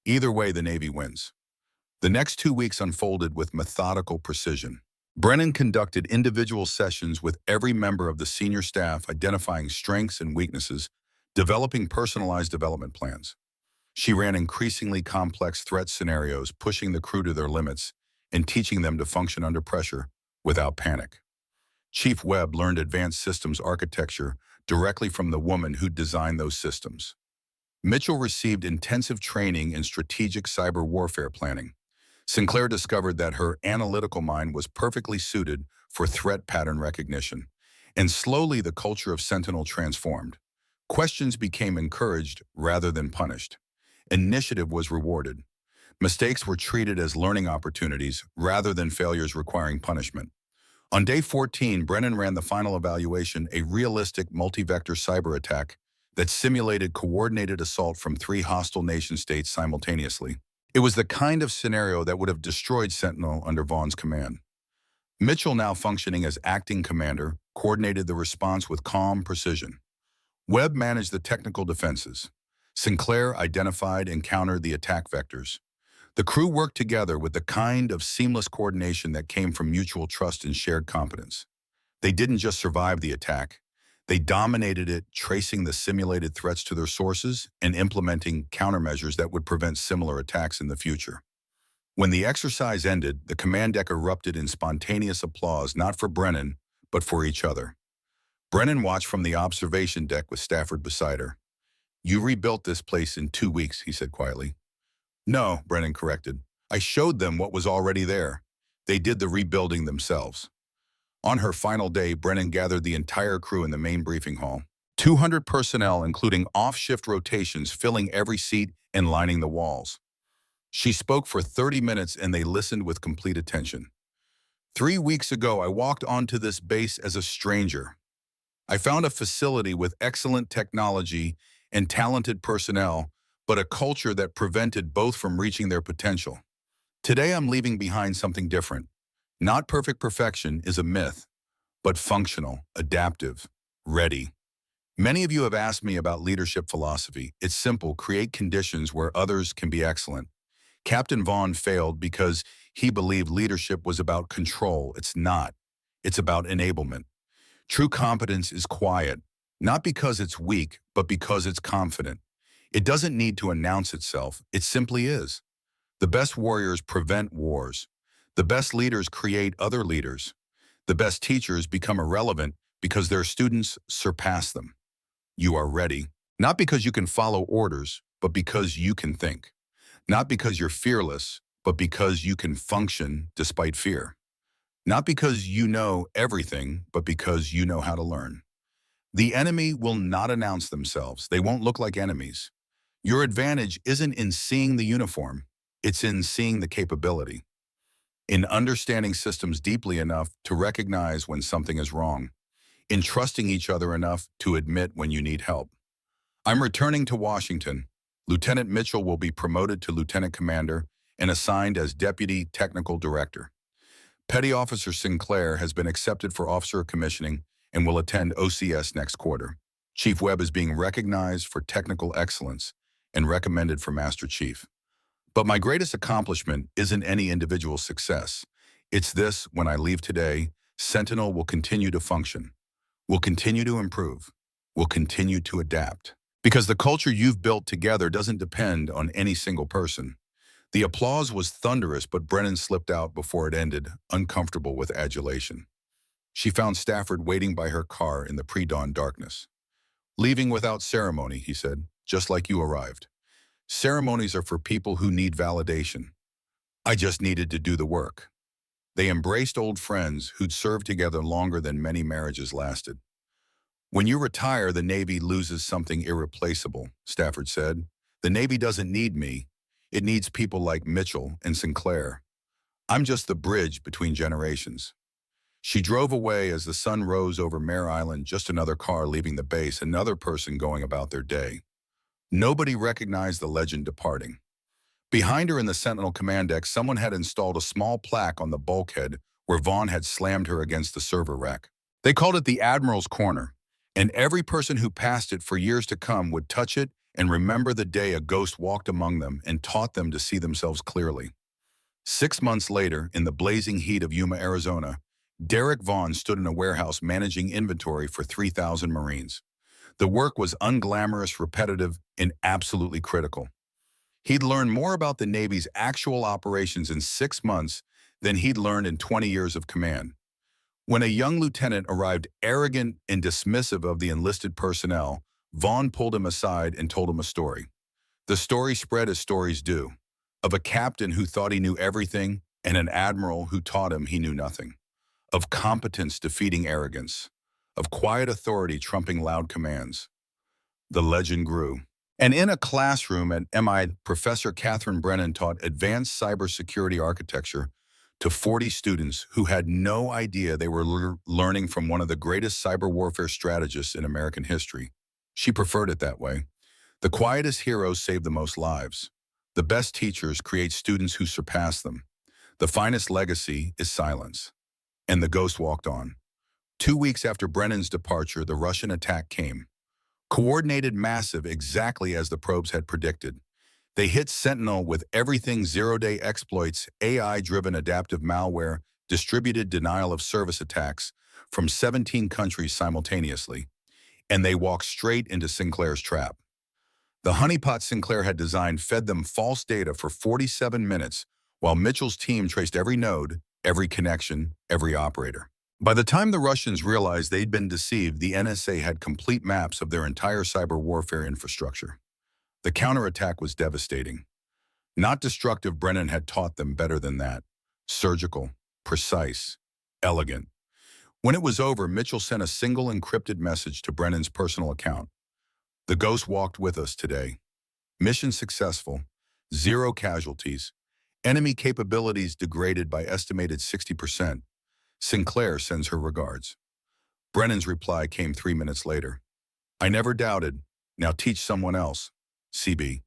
Either way, the Navy wins." The next 2 weeks unfolded with methodical precision. Brennan conducted individual sessions with every member of the senior staff, identifying strengths and weaknesses, developing personalized development plans. She ran increasingly complex threat scenarios, pushing the crew to their limits and teaching them to function under pressure without panic. Chief Webb learned advanced systems architecture directly from the woman who designed those systems. Mitchell received intensive training in strategic cyber warfare planning. Sinclair discovered that her analytical mind was perfectly suited for threat pattern recognition. And slowly the culture of Sentinel transformed. Questions became encouraged rather than punished. Initiative was rewarded. Mistakes were treated as learning opportunities rather than failures requiring punishment. On day 14, Brennan ran the final evaluation, a realistic multi-vector cyber attack that simulated coordinated assault from 3 hostile nation-states simultaneously. It was the kind of scenario that would have destroyed Sentinel under Vaughn's command. Mitchell, now functioning as acting commander, coordinated the response with calm precision. Webb managed the technical defenses. Sinclair identified and countered the attack vectors. The crew worked together with the kind of seamless coordination that came from mutual trust and shared competence. They didn't just survive the attack. They dominated it, tracing the simulated threats to their sources and implementing countermeasures that would prevent similar attacks in the future. When the exercise ended, the command deck erupted in spontaneous applause, not for Brennan, but for each other. Brennan watched from the observation deck with Stafford beside her. "You rebuilt this place in 2 weeks," he said quietly. "No," Brennan corrected. "I showed them what was already there. They did the rebuilding themselves." On her final day, Brennan gathered the entire crew in the main briefing hall. 200 personnel, including off-shift rotations, filling every seat and lining the walls. She spoke for 30 minutes and they listened with complete attention. 3 weeks ago, I walked onto this base as a stranger. I found a facility with excellent technology and talented personnel, but a culture that prevented both from reaching their potential. Today, I'm leaving behind something different. Not perfect perfection is a myth, but functional, adaptive, ready. Many of you have asked me about leadership philosophy. It's simple: create conditions where others can be excellent. Captain Vaughn failed because he believed leadership was about control. It's not. It's about enablement. True competence is quiet, not because it's weak, but because it's confident. It doesn't need to announce itself. It simply is. The best warriors prevent wars. The best leaders create other leaders. The best teachers become irrelevant because their students surpass them. You are ready, not because you can follow orders, but because you can think. Not because you're fearless, but because you can function despite fear. Not because you know everything, but because you know how to learn. The enemy will not announce themselves. They won't look like enemies. Your advantage isn't in seeing the uniform. It's in seeing the capability. In understanding systems deeply enough to recognize when something is wrong. In trusting each other enough to admit when you need help. I'm returning to Washington. Lieutenant Mitchell will be promoted to Lieutenant Commander and assigned as Deputy Technical Director. Petty Officer Sinclair has been accepted for officer commissioning and will attend OCS next quarter. Chief Webb is being recognized for technical excellence and recommended for Master Chief. But my greatest accomplishment isn't any individual success. It's this: when I leave today, Sentinel will continue to function, will continue to improve, will continue to adapt. Because the culture you've built together doesn't depend on any single person. The applause was thunderous, but Brennan slipped out before it ended, uncomfortable with adulation. She found Stafford waiting by her car in the pre-dawn darkness. "Leaving without ceremony," he said, "just like you arrived. Ceremonies are for people who need validation. I just needed to do the work." They embraced old friends who'd served together longer than many marriages lasted. "When you retire, the Navy loses something irreplaceable," Stafford said. "The Navy doesn't need me. It needs people like Mitchell and Sinclair. I'm just the bridge between generations." She drove away as the sun rose over Mare Island, just another car leaving the base, another person going about their day. Nobody recognized the legend departing. Behind her in the Sentinel command deck, someone had installed a small plaque on the bulkhead where Vaughn had slammed her against the server rack. They called it the Admiral's Corner, and every person who passed it for years to come would touch it and remember the day a ghost walked among them and taught them to see themselves clearly. 6 months later, in the blazing heat of Yuma, Arizona, Derek Vaughn stood in a warehouse managing inventory for 3,000 Marines. The work was unglamorous, repetitive, and absolutely critical. He'd learned more about the Navy's actual operations in 6 months than he'd learned in 20 years of command. When a young lieutenant arrived arrogant and dismissive of the enlisted personnel, Vaughn pulled him aside and told him a story. The story spread as stories do, of a captain who thought he knew everything and an admiral who taught him he knew nothing. Of competence defeating arrogance, of quiet authority trumping loud commands. The legend grew. And in a classroom at MI, Professor Catherine Brennan taught advanced cybersecurity architecture to 40 students who had no idea they were learning from one of the greatest cyber warfare strategists in American history. She preferred it that way. The quietest heroes save the most lives. The best teachers create students who surpass them. The finest legacy is silence. And the ghost walked on. 2 weeks after Brennan's departure, the Russian attack came. Coordinated, massive, exactly as the probes had predicted. They hit Sentinel with everything: zero-day exploits, AI-driven adaptive malware, distributed denial-of-service attacks from 17 countries simultaneously. And they walked straight into Sinclair's trap. The honeypot Sinclair had designed fed them false data for 47 minutes, while Mitchell's team traced every node, every connection, every operator. By the time the Russians realized they'd been deceived, the NSA had complete maps of their entire cyber warfare infrastructure. The counterattack was devastating. Not destructive. Brennan had taught them better than that. Surgical, precise, elegant. When it was over, Mitchell sent a single encrypted message to Brennan's personal account. "The ghost walked with us today. Mission successful. Zero casualties. Enemy capabilities degraded by estimated 60%. Sinclair sends her regards. Brennan's reply came 3 minutes later. I never doubted. Now teach someone else. CB.